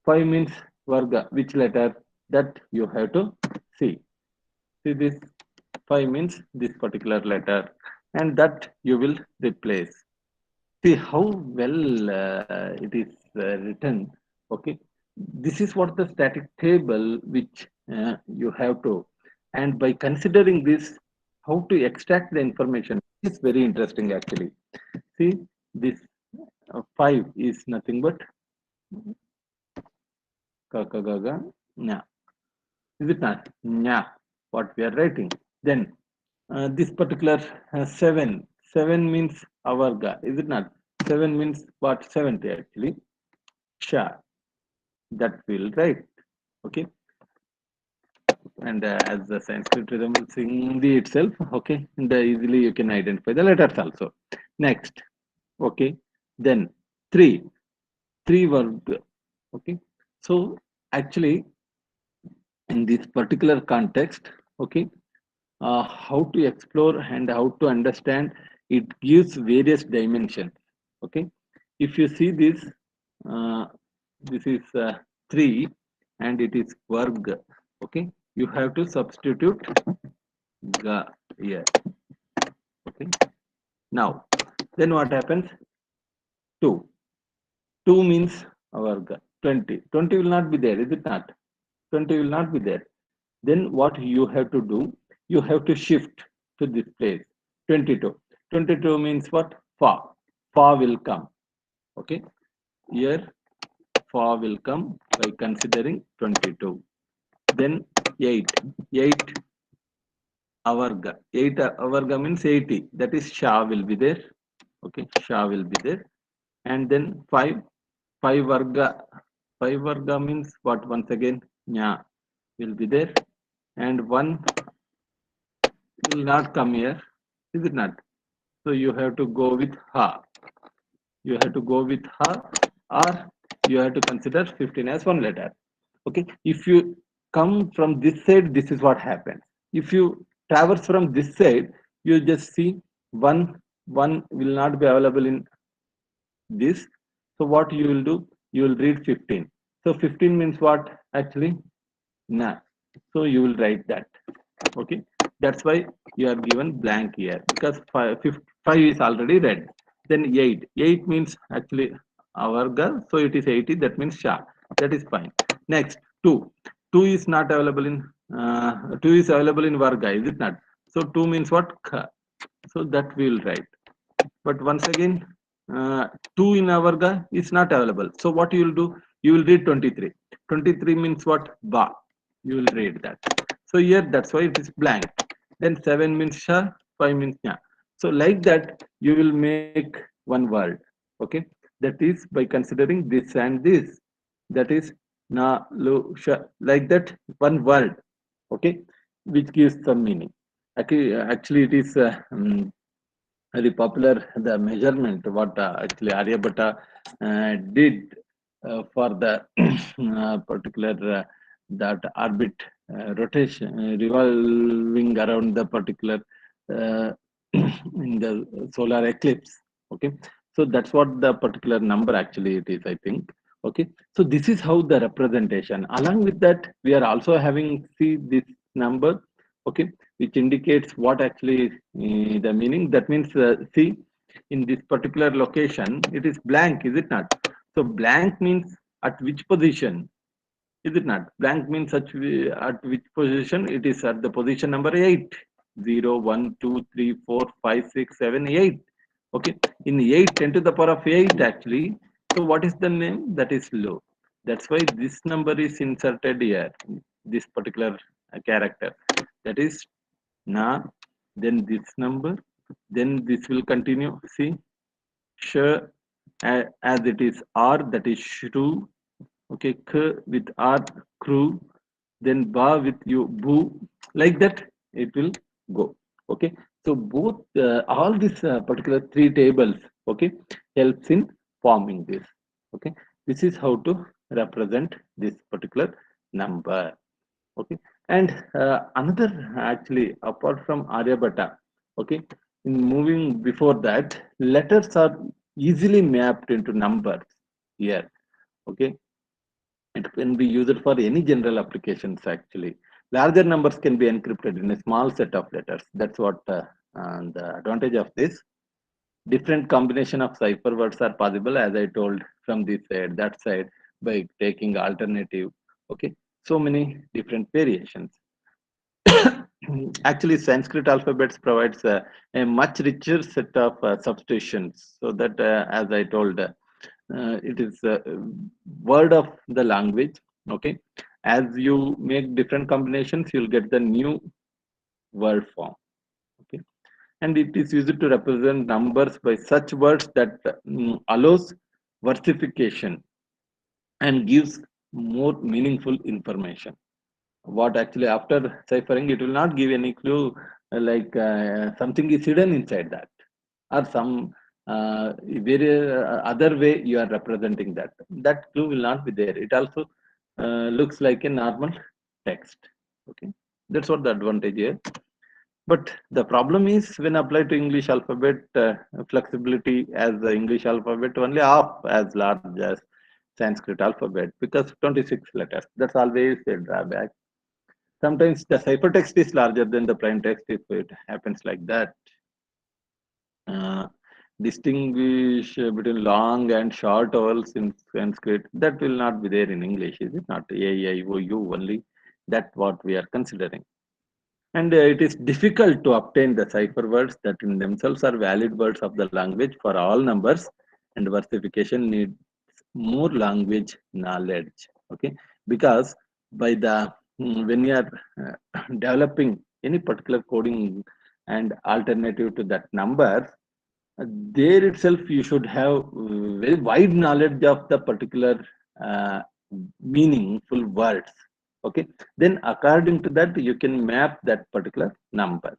Speaker 2: 5 means varga, which letter? That you have to see. See this 5 means this particular letter, and that you will replace. See how well it is written. Okay, this is what the static table which you have to, and by considering this, how to extract the information is very interesting actually. See this 5 is nothing but kakagaga nya. Is it not? Nya, what we are writing. Then this particular 7, 7 means avarga, is it not? 7 means what? 70 actually. Sha, that will right. Okay, and as the Sanskrit resembles Hindi itself, okay, and easily you can identify the letters also. Next, okay, then three, three verb. Okay, so actually in this particular context, okay, how to explore and how to understand it gives various dimensions. Okay, if you see this, uh, this is 3 and it is varg. Okay, you have to substitute ga here. Okay, now then what happens? 2, 2 means varg. 20, 20 will not be there, is it not? 20 will not be there. Then what you have to do, you have to shift to this place. 22, 22 means what? Fa, fa will come. Okay, here fa will come by considering 22. Then 8, 8 avarga, 8 avarga means 80, that is sha will be there. Okay, sha will be there. And then 5, 5 varga, 5 varga means what? Once again nya will be there. And 1 will not come here, is it not? So you have to go with ha. You have to go with ha, or you have to consider 15 as one letter. Okay. If you come from this side, this is what happens. If you traverse from this side, you just see one will not be available in this. So what you will do? You will read 15. So 15 means what? Actually, na. So you will write that. Okay, that's why you are given blank here, because 5 is already read. Then 8, 8 means actually avarga, so it is 80, that means sha, that is fine. Next 2, 2 is not available in 2 is available in varga, is it not? So 2 means what? Kha. So that we will write. But once again, 2 in avarga is not available, so what you will do? You will read 23. 23 means what? Ba, you will read that. So here that's why it is blank. Then 7 means sha, 5 means nya. So like that you will make one word. Okay, that is by considering this and this, that is na lu sha, like that one word. Okay, which gives some meaning. Actually it is very popular, the measurement what actually Aryabhatta did for the particular that orbit rotation revolving around the particular uh, in the solar eclipse. Okay, so that's what the particular number actually it is, I think. Okay, so this is how the representation. Along with that, we are also having see this number. Okay, which indicates what actually the meaning. That means see, in this particular location it is blank, is it not? So blank means at which position, is it not? Blank means such at which position? It is at the position number 8. 0, 1, 2, 3, 4, 5, 6, 7, 8. Okay, in 8, 10 to the power of 8 actually. So what is the name? That is low. That's why this number is inserted here, this particular character. That is na, then this number, then this will continue. See, sh, as it is r, that is shru. Okay, k with r, crew, then ba with you, boo, like that it will go. Okay, so both all these particular three tables, okay, helps in forming this. Okay, this is how to represent this particular number. Okay, and another actually apart from Aryabhatta, okay, in moving before that, letters are easily mapped into numbers here. Okay, it can be used for any general applications actually. Larger numbers can be encrypted in a small set of letters. That's what the advantage of this. Different combination of cipher words are possible, as I told, from this side, that side, by taking alternative. Okay, so many different variations. Actually, Sanskrit alphabets provides a much richer set of substitutions. So that, as I told, it is a word of the language. Okay, as you make different combinations, you'll get the new word form. Okay, and it is used to represent numbers by such words that allows versification and gives more meaningful information. What actually after ciphering, it will not give any clue, like something is hidden inside that, or some very other way you are representing that. That clue will not be there. It also looks like a normal text. Okay, that's what the advantage here. But the problem is when applied to English alphabet, flexibility as the English alphabet only half as large as Sanskrit alphabet because 26 letters. That's always a drawback. Sometimes the ciphertext is larger than the plain text if it happens like that. Uh, Distinguish between long and short vowels in Sanskrit, that will not be there in English, is it not? A, I, O, U only. That's what we are considering. And it is difficult to obtain the cipher words that in themselves are valid words of the language for all numbers, and versification needs more language knowledge. Okay, because by the when you are developing any particular coding and alternative to that number, there itself you should have very wide knowledge of the particular uh, meaningful words. Okay, then according to that you can map that particular number.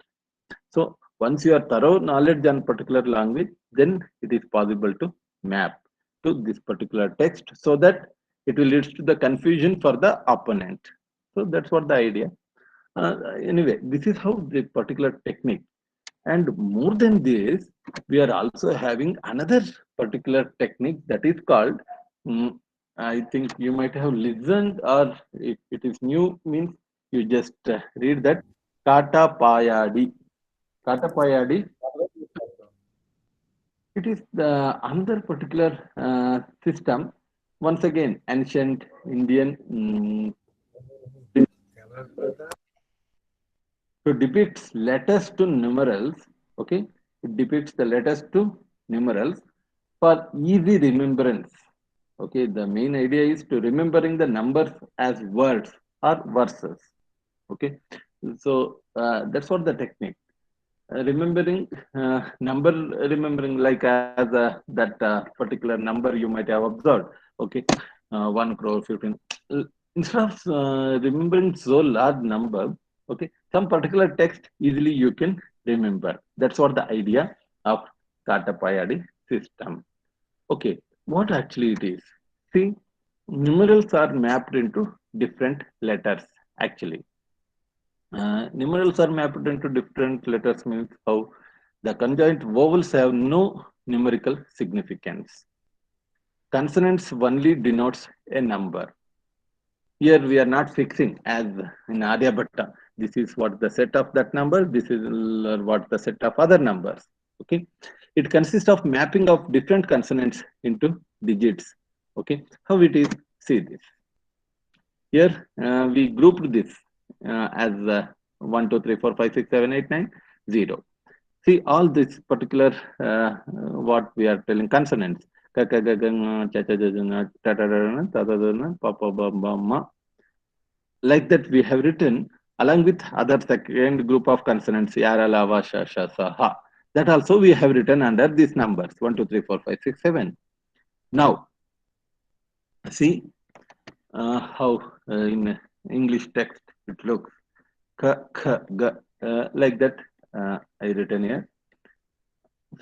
Speaker 2: So once you are thorough knowledge on particular language, then it is possible to map to this particular text so that it will lead to the confusion for the opponent. So that's what the idea. Anyway, this is how the particular technique. And more than this, we are also having another particular technique that is called, mm, I think you might have listened, or if it is new, means you just read that Kata Payadi. Kata Payadi, it is the another particular system. Once again, ancient Indian to depicts letters to numerals. Okay, it depicts the letters to numerals for easy remembrance. Okay, the main idea is to remembering the numbers as words or verses. Okay, so that's what the technique. Remembering number, remembering like as that particular number you might have observed. Okay, 1 crore 15. Instead of remembering so large number, okay, some particular text easily you can remember. That's what the idea of Kata Payadi system. Okay, what actually it is? See, numerals are mapped into different letters actually. Numerals are mapped into different letters means how the conjoint vowels have no numerical significance. Consonants only denotes a number. Here we are not fixing as in Aryabhatta. This is what the set of that number. This is what the set of other numbers. Okay, it consists of mapping of different consonants into digits. Okay, how it is? See this. Here we grouped this as 1, 2, 3, 4, 5, 6, 7, 8, 9, 0. See all this particular what we are telling consonants. Like that we have written along with other second group of consonants yara, lava, sha, sha, sa, ha. That also we have written under these numbers 1, 2, 3, 4, 5, 6, 7. Now see how in English text it looks. K, k, g, like that I written here.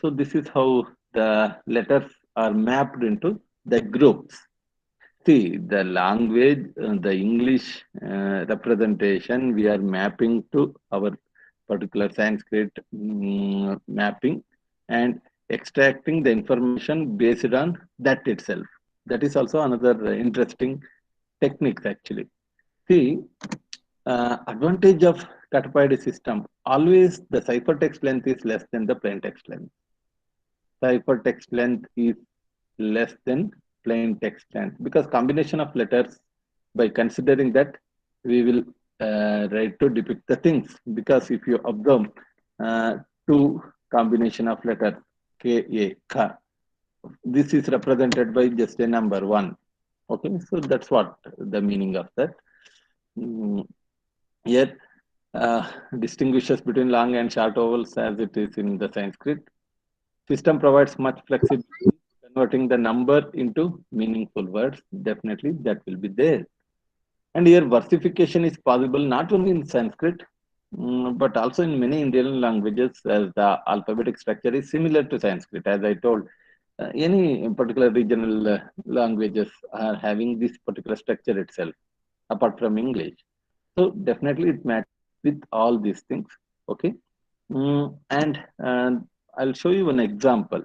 Speaker 2: So this is how the letters are mapped into the groups. See the language, the English representation we are mapping to our particular Sanskrit mapping and extracting the information based on that itself. That is also another interesting techniques actually. See, advantage of catified system, always the ciphertext length is less than the plain text length. Ciphertext length is less than plain text length because combination of letters, by considering that we will write to depict the things, because if you observe two combination of letters K, A, K, this is represented by just a number 1. Okay, so that's what the meaning of that. Here distinguishes between long and short vowels as it is in the Sanskrit. System provides much flexibility, converting the number into meaningful words. Definitely, that will be there. And here, versification is possible not only in Sanskrit, but also in many Indian languages, as the alphabetic structure is similar to Sanskrit. As I told, any particular regional languages are having this particular structure itself, apart from English. So definitely, it matches with all these things. Okay, and I'll show you an example.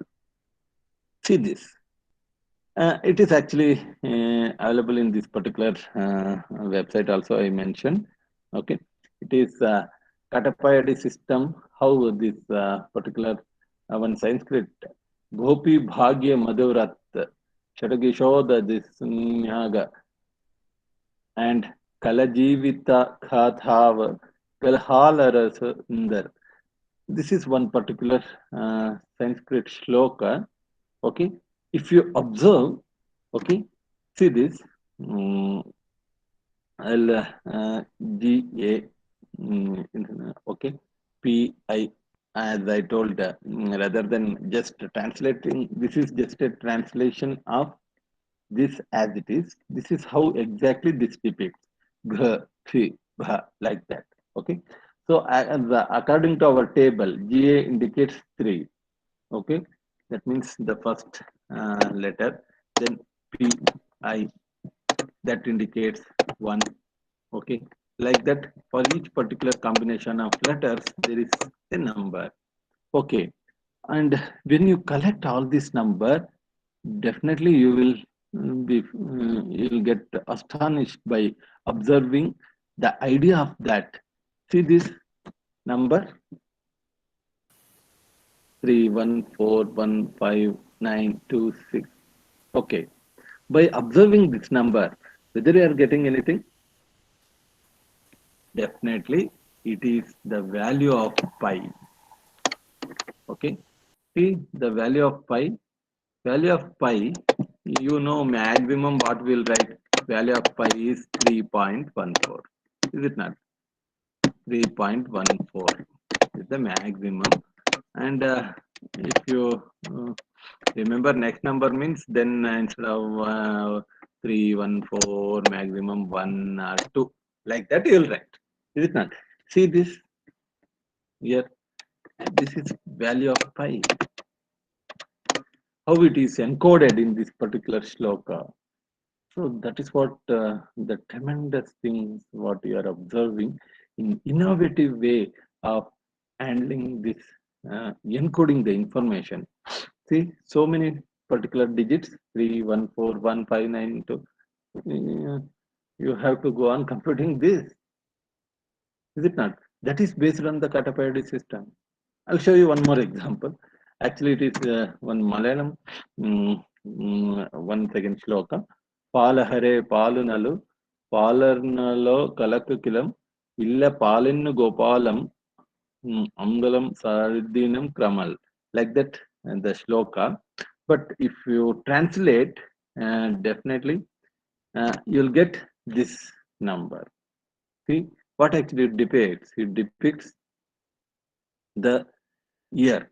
Speaker 2: See this. It is actually available in this particular website also I mentioned. Okay, it is Katapayadi system, how this particular one Sanskrit Gopi Bhagya Madhurat Shadagishoda Disnyaga and Kalajivita Kathav Kalhalara Sundar. This is one particular Sanskrit shloka. Okay, if you observe, okay, see this, L G A, okay, P I, as I told, rather than just translating, this is just a translation of this as it is. This is how exactly this depicts Gha, Thi, Bha, like that. Okay, so according to our table, GA indicates 3. Okay, that means the first letter, then P I, that indicates 1. Okay, like that, for each particular combination of letters there is a number. Okay, and when you collect all this number, definitely you will you'll get astonished by observing the idea of that. See this number 3141596. Okay, by observing this number, whether you are getting anything, definitely it is the value of pi. Okay, see the value of pi. Value of pi, you know, maximum what we'll write, value of pi is 3.14. Is it not? 3.14 is the maximum. And if you remember, next number means, then instead of 314, maximum 1 or 2, like that you will write. Is it not? See this here, this is value of pi, how it is encoded in this particular shloka. So that is what the tremendous things what you are observing in innovative way of handling this, encoding the information. See, so many particular digits, 3141592. You have to go on computing this, is it not? That is based on the Katapayadi system. I'll show you one more example. Actually, it is one Malayalam, one second shloka. Palahare palunalu, palarnalo kalakkilam, illa palinnu gopalam, angalam sardinam kramal. Like that, the shloka. But if you translate, definitely you'll get this number. See what actually it depicts? It depicts the year,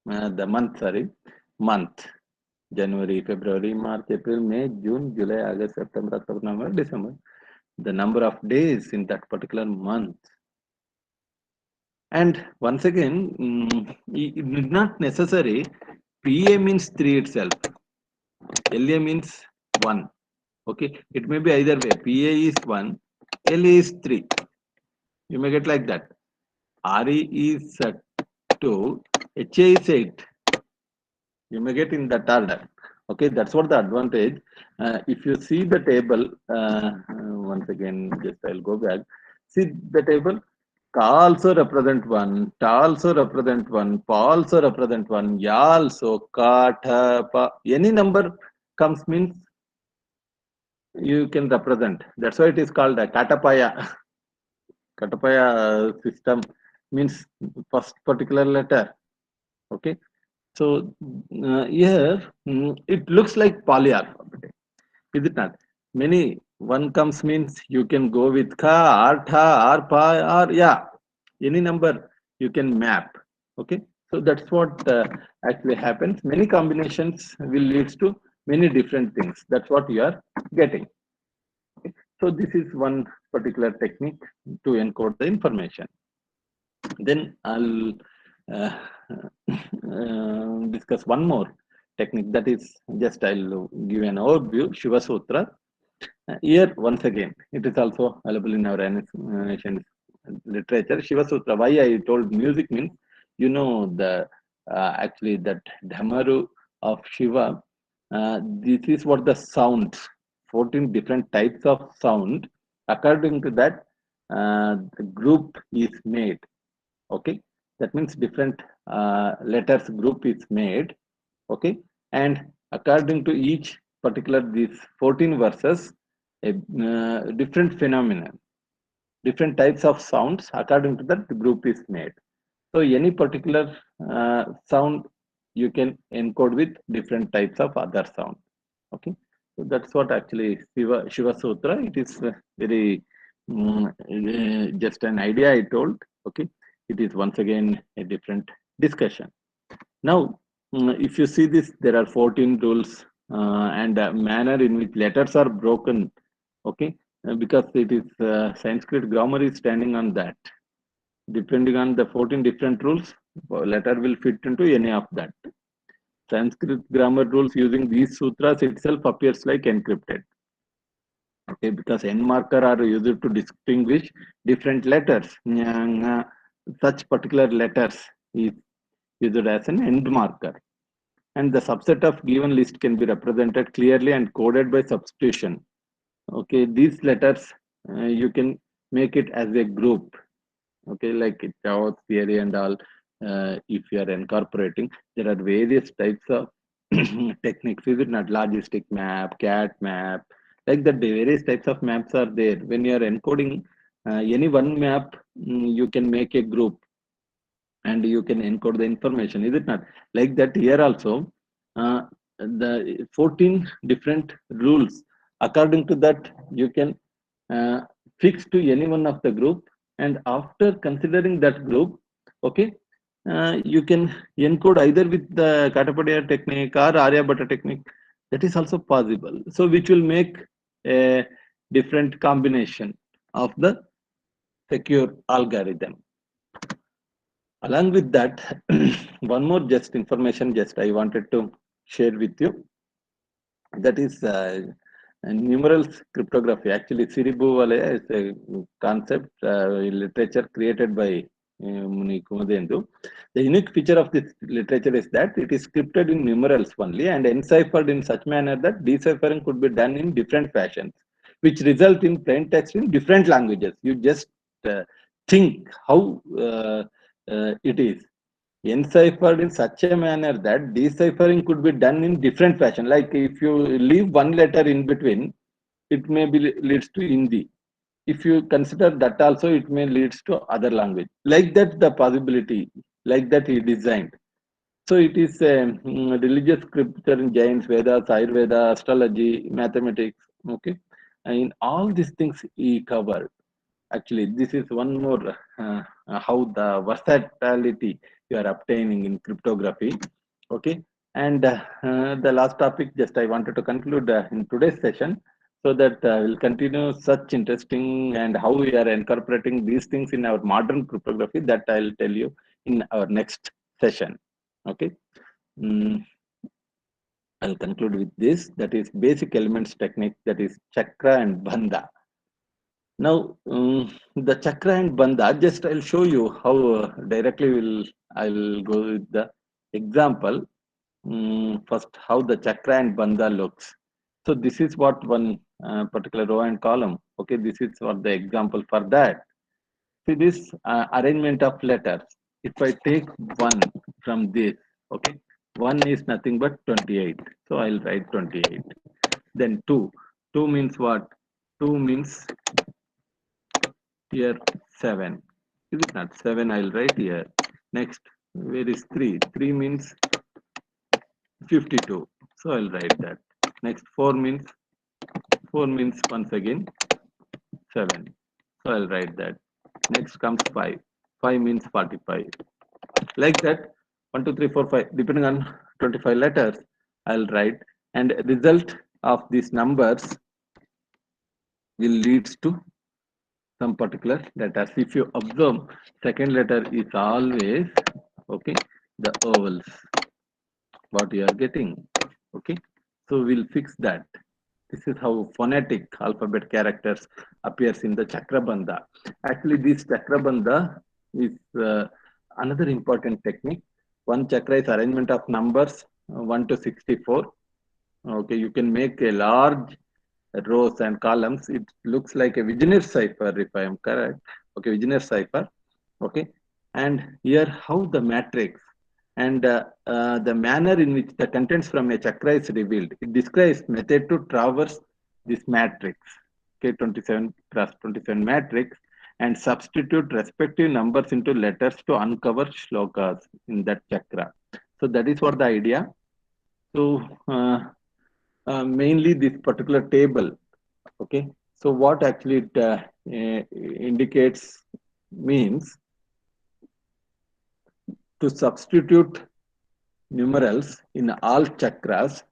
Speaker 2: the month, sorry, month. January, February, March, April, May, June, July, August, September, October, November, December. The number of days in that particular month. And once again, it is not necessary. PA means 3 itself. LA means 1. Okay, it may be either way. PA is 1, LA is 3. You may get like that. RE is 2, HA is 8. You may get in that order. Okay, that's what the advantage. If you see the table, once again, just I'll go back. See the table. Ka also represent 1, ta also represent 1, pa also represent 1, ya also, ka, tha, pa. Any number comes means you can represent. That's why it is called a Katapaya. Katapaya system means first particular letter. Okay. So here it looks like polyalphabetic, is it not? Many One comes means you can go with ka, or tha, or pa, or yeah, any number you can map. Okay, so that's what actually happens. Many combinations will leads to many different things. That's what you are getting. Okay? So this is one particular technique to encode the information. Then I'll uh, discuss one more technique, that is just I'll give an overview. Shiva Sutra. Here, once again, it is also available in our ancient literature. Shiva Sutra. Why I told music means, the actually that Dhamaru of Shiva. This is what the sounds, 14 different types of sound. According to that, the group is made. Okay, that means different letters group is made. Okay, and according to each particular these 14 verses, a different phenomenon, different types of sounds, according to that the group is made. So any particular sound you can encode with different types of other sound. Okay, so that's what actually Shiva Sutra. It is very just an idea I told. Okay, it is once again a different discussion. Now, if you see this, there are 14 rules and a manner in which letters are broken. Okay, because it is Sanskrit grammar is standing on that. Depending on the 14 different rules, letter will fit into any of that. Sanskrit grammar rules using these sutras itself appears like encrypted. Okay, because end marker are used to distinguish different letters. Such particular letters is used as an end marker. And the subset of given list can be represented clearly and coded by substitution. Okay, these letters you can make it as a group. Okay, like Chaos theory and all. If you are incorporating, there are various types of techniques. Is it not logistic map, cat map? Like that, the various types of maps are there. When you are encoding any one map, you can make a group and you can encode the information. Is it not? Like that here also, the 14 different rules. According to that, you can uh, fix to any one of the group, and after considering that group, okay, you can encode either with the Katapadia technique or Aryabhatta technique. That is also possible. So which will make a different combination of the secure algorithm. Along with that, one more just information just I wanted to share with you. That is numerals cryptography. Actually, Siribuwale is a concept literature created by Muni Kumadendu. The unique feature of this literature is that it is scripted in numerals only and enciphered in such manner that deciphering could be done in different fashions, which result in plain text in different languages. You just think how it is enciphered in such a manner that deciphering could be done in different fashion. Like if you leave one letter in between, it may be leads to Hindi. If you consider that also, it may leads to other language. Like that, the possibility, like that he designed. So it is a religious scripture in Jains, Vedas, Ayurveda, astrology, mathematics. Okay, and in all these things he covered. Actually, this is one more how the versatility you are obtaining in cryptography. Okay, and the last topic just I wanted to conclude in today's session, so that we'll continue such interesting and how we are incorporating these things in our modern cryptography, that I'll tell you in our next session. Okay. Mm, I'll conclude with this, that is basic elements technique, that is chakra and bandha. Now, the chakra and bandha, just I'll show you how directly I'll go with the example. First, how the chakra and bandha looks. So this is what one particular row and column. Okay, this is what the example for that. See this arrangement of letters. If I take one from this, okay, one is nothing but 28. So I'll write 28. Then two. Two means what? Two means here 7. Is it not? 7 I'll write here. Next, where is 3? 3 means 52. So I'll write that. Next, 4 means 4 means once again 7. So I'll write that. Next comes 5. 5 means 45. Like that, 1, 2, 3, 4, 5, depending on 25 letters, I'll write. And result of these numbers will leads to some particular letters. If you observe, second letter is always, okay, the vowels, what you are getting. Okay, so we'll fix that. This is how phonetic alphabet characters appears in the Chakrabandha. Actually, this Chakrabandha is another important technique. One chakra is arrangement of numbers 1 to 64. Okay, you can make a large rows and columns. It looks like a Vigenère cipher, if I am correct. Okay, Vigenère cipher. Okay, and here how the matrix and the manner in which the contents from a chakra is revealed. It describes method to traverse this matrix. Okay, 27 cross 27 matrix, and substitute respective numbers into letters to uncover shlokas in that chakra. So that is what the idea. So mainly this particular table. Okay, so what actually it indicates means to substitute numerals in all chakras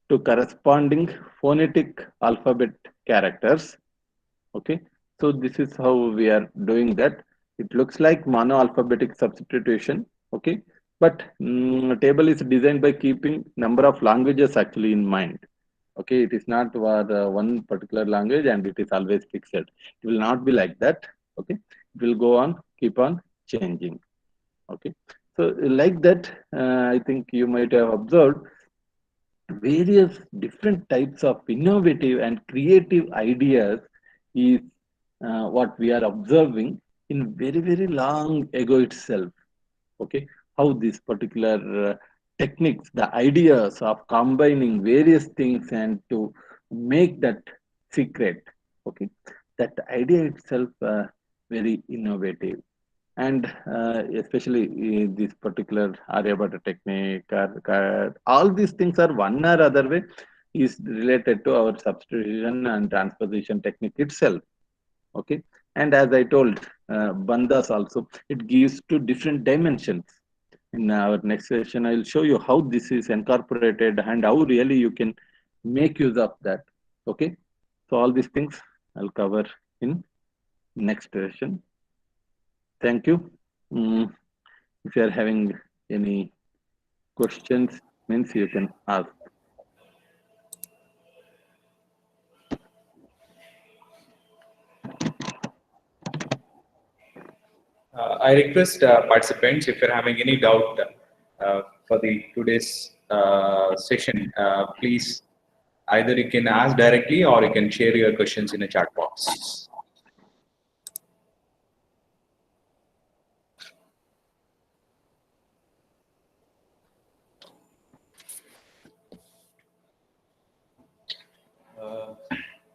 Speaker 2: to corresponding phonetic alphabet characters. Okay, so this is how we are doing that. It looks like mono alphabetic substitution. Okay, but table is designed by keeping number of languages actually in mind. Okay, it is not one particular language and it is always fixed. It will not be like that. Okay, it will go on, keep on changing. Okay, so like that, I think you might have observed various different types of innovative and creative ideas is what we are observing in very long ago itself. Okay, how this particular techniques, the ideas of combining various things and to make that secret. Okay, that idea itself very innovative. And especially this particular Aryabhata technique, all these things are one or other way is related to our substitution and transposition technique itself. Okay, and as I told, bandhas also, it gives two different dimensions. In our next session, I will show you how this is incorporated and how really you can make use of that. Okay, so all these things I'll cover in next session. Thank you. If you are having any questions, means you can ask.
Speaker 1: I request participants, if you're having any doubt for the today's session, please either you can ask directly or you can share your questions in a chat box.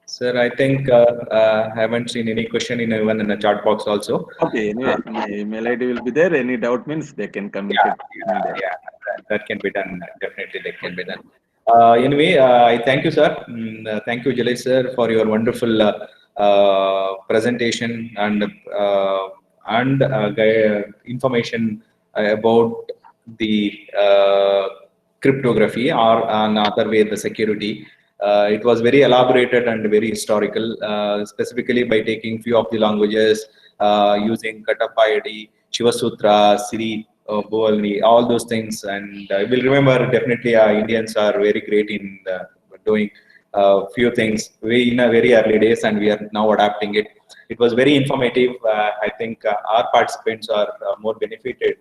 Speaker 1: Sir, I think I haven't seen any question even in the chat box also.
Speaker 2: Okay, anyway, my email ID will be there. Any doubt means they can communicate.
Speaker 1: Yeah, that can be done. Definitely, that can be done. Anyway, I thank you, sir. Thank you, Jalesh, sir, for your wonderful presentation and information about the cryptography or another way the security. It was very elaborated and very historical, specifically by taking few of the languages, using Katappa ID, Shiva Sutra, Siri, Bovalni, all those things. And I will remember definitely Indians are very great in doing few things in a very early days, and we are now adapting it. It was very informative. I think our participants are more benefited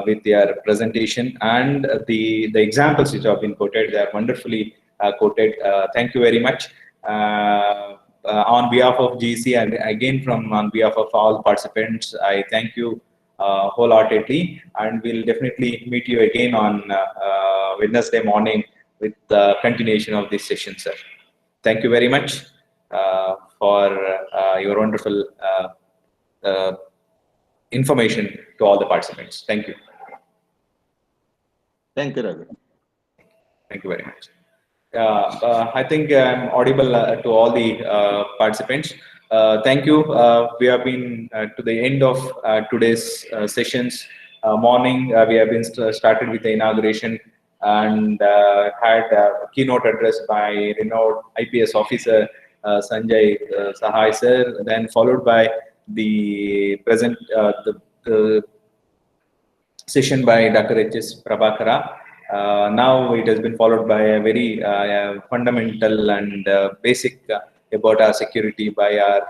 Speaker 1: with their presentation, and the examples which have been quoted, they are wonderfully quoted. Thank you very much. On behalf of GC and again on behalf of all participants, I thank you wholeheartedly, and we'll definitely meet you again on Wednesday morning with the continuation of this session, sir. Thank you very much for your wonderful information to all the participants. Thank you.
Speaker 2: Thank you, Raghu.
Speaker 1: Thank you very much. I think I'm audible to all the participants. Thank you. We have been to the end of today's sessions. Morning, we have been started with the inauguration and had a keynote address by renowned IPS officer Sanjay Sahai sir, then followed by the present the session by Dr. H.S. Prabhakara. Now it has been followed by a very fundamental and basic about our security by our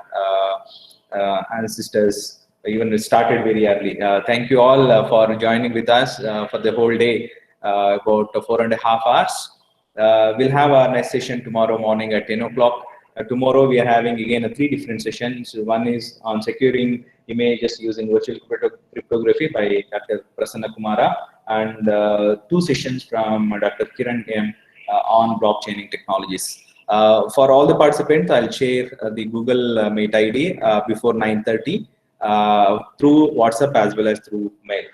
Speaker 1: ancestors. Even we started very early. Thank you all for joining with us for the whole day, about 4.5 hours. We'll have our next session tomorrow morning at 10 o'clock. Tomorrow we are having again three different sessions. One is on securing images using virtual cryptography by Dr. Prasanna Kumara, and two sessions from Dr. Kiran M on blockchaining technologies. For all the participants, I'll share the Google Meet ID before 9:30 through WhatsApp as well as through mail.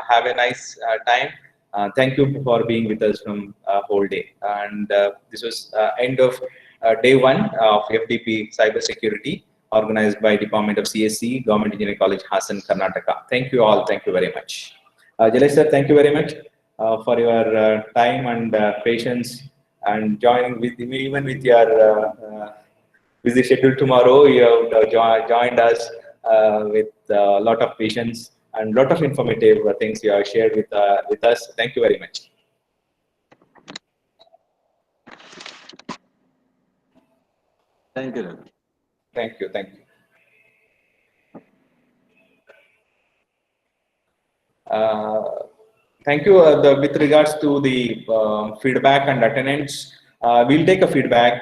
Speaker 1: Have a nice time. Thank you for being with us from whole day. And this was end of day one of FDP Cybersecurity, organized by Department of CSC, Government Engineering College, Hassan, Karnataka. Thank you all. Thank you very much. Jalesh sir, thank you very much for your time and patience and joining with me, even with your busy schedule tomorrow. You have joined us with a lot of patience and lot of informative things you have shared with us. Thank you very much.
Speaker 2: Thank you, Ravi.
Speaker 1: Thank you. Thank you. Thank you. With regards to the feedback and attendance, we'll take a feedback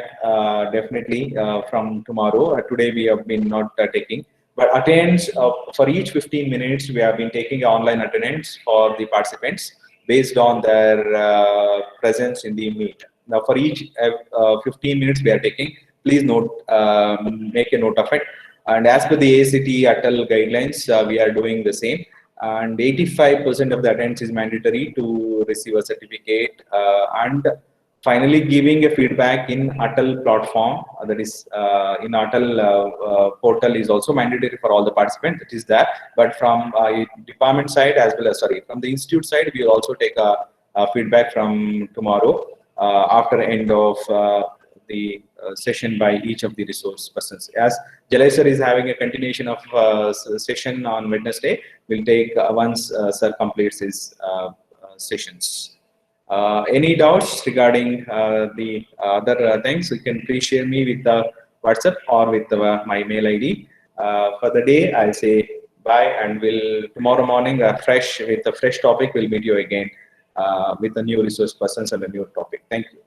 Speaker 1: definitely from tomorrow. Today we have been not taking, but attendance for each 15 minutes we have been taking online attendance for the participants based on their presence in the meet. Now for each 15 minutes we are taking, please note, make a note of it. And as per the ACT ATAL guidelines, we are doing the same. And 85% of the attendance is mandatory to receive a certificate. And finally, giving a feedback in ATAL platform, that is in ATAL portal, is also mandatory for all the participants. It is there, but from department side as well as, sorry, from the institute side, we will also take a feedback from tomorrow after end of the session by each of the resource persons. As Jalesh sir is having a continuation of session on Wednesday, we'll take once sir completes his sessions. Any doubts regarding the other things, you can please share me with the WhatsApp or with my mail ID. For the day, I'll say bye, and we'll tomorrow morning fresh with a fresh topic. We'll meet you again with a new resource persons and a new topic. Thank you.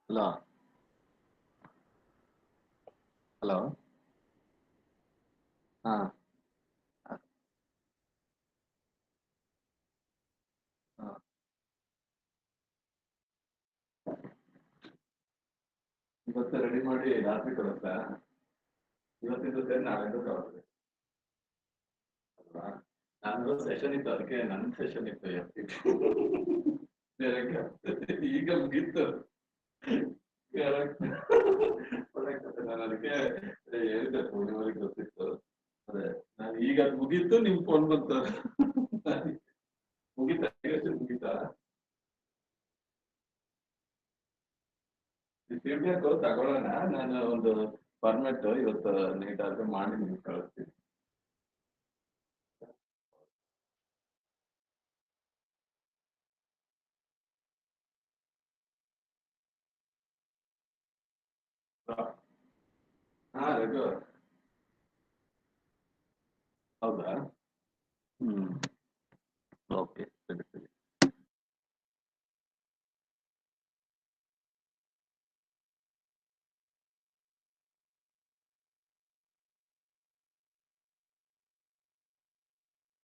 Speaker 2: Hello. Hello. Ah. Ah. ಇವತ್ತು ready ಮಾಡಿ ರಾತ್ರಿ ಕೊಡುತ್ತಾ ಇವತ್ತಿಂದ ಸೇರಿ ನಾಳೆಂದು ಕೊಡುತ್ತೆ ಅಲ್ವಾ ನಾನು session ಇತ್ತು ಅದಕ್ಕೆ ನನ್ನ ಸೆಷನ್ ಇತ್ತು ಈಗ ಮುಗೀತು ನಾನು ಅದಕ್ಕೆ ಹೇಳಿದ್ದೆ ಪೂರ್ಣಿಮರಿಗೆ ಗೊತ್ತಿತ್ತು ಅದೇ ನಾನು ಈಗ ಅದು ಮುಗೀತು ನಿಮ್ ಫೋನ್ ಬಂತು ಮುಗೀತಾ ಮುಗೀತಾ ಫೀಡ್ಬ್ಯಾಕ್ ತಗೊಳ್ಳೋಣ ನಾನು ಒಂದು ಫಾರ್ಮೆಟ್ ಇವತ್ತು ನೈಟ್ ಆದ್ರೆ ಮಾಡಿ ನಿಮ್ಗೆ ಕಳಿಸ್ತೀನಿ ಹಾ ರಘು ಹೌದಾ ಓಕೆ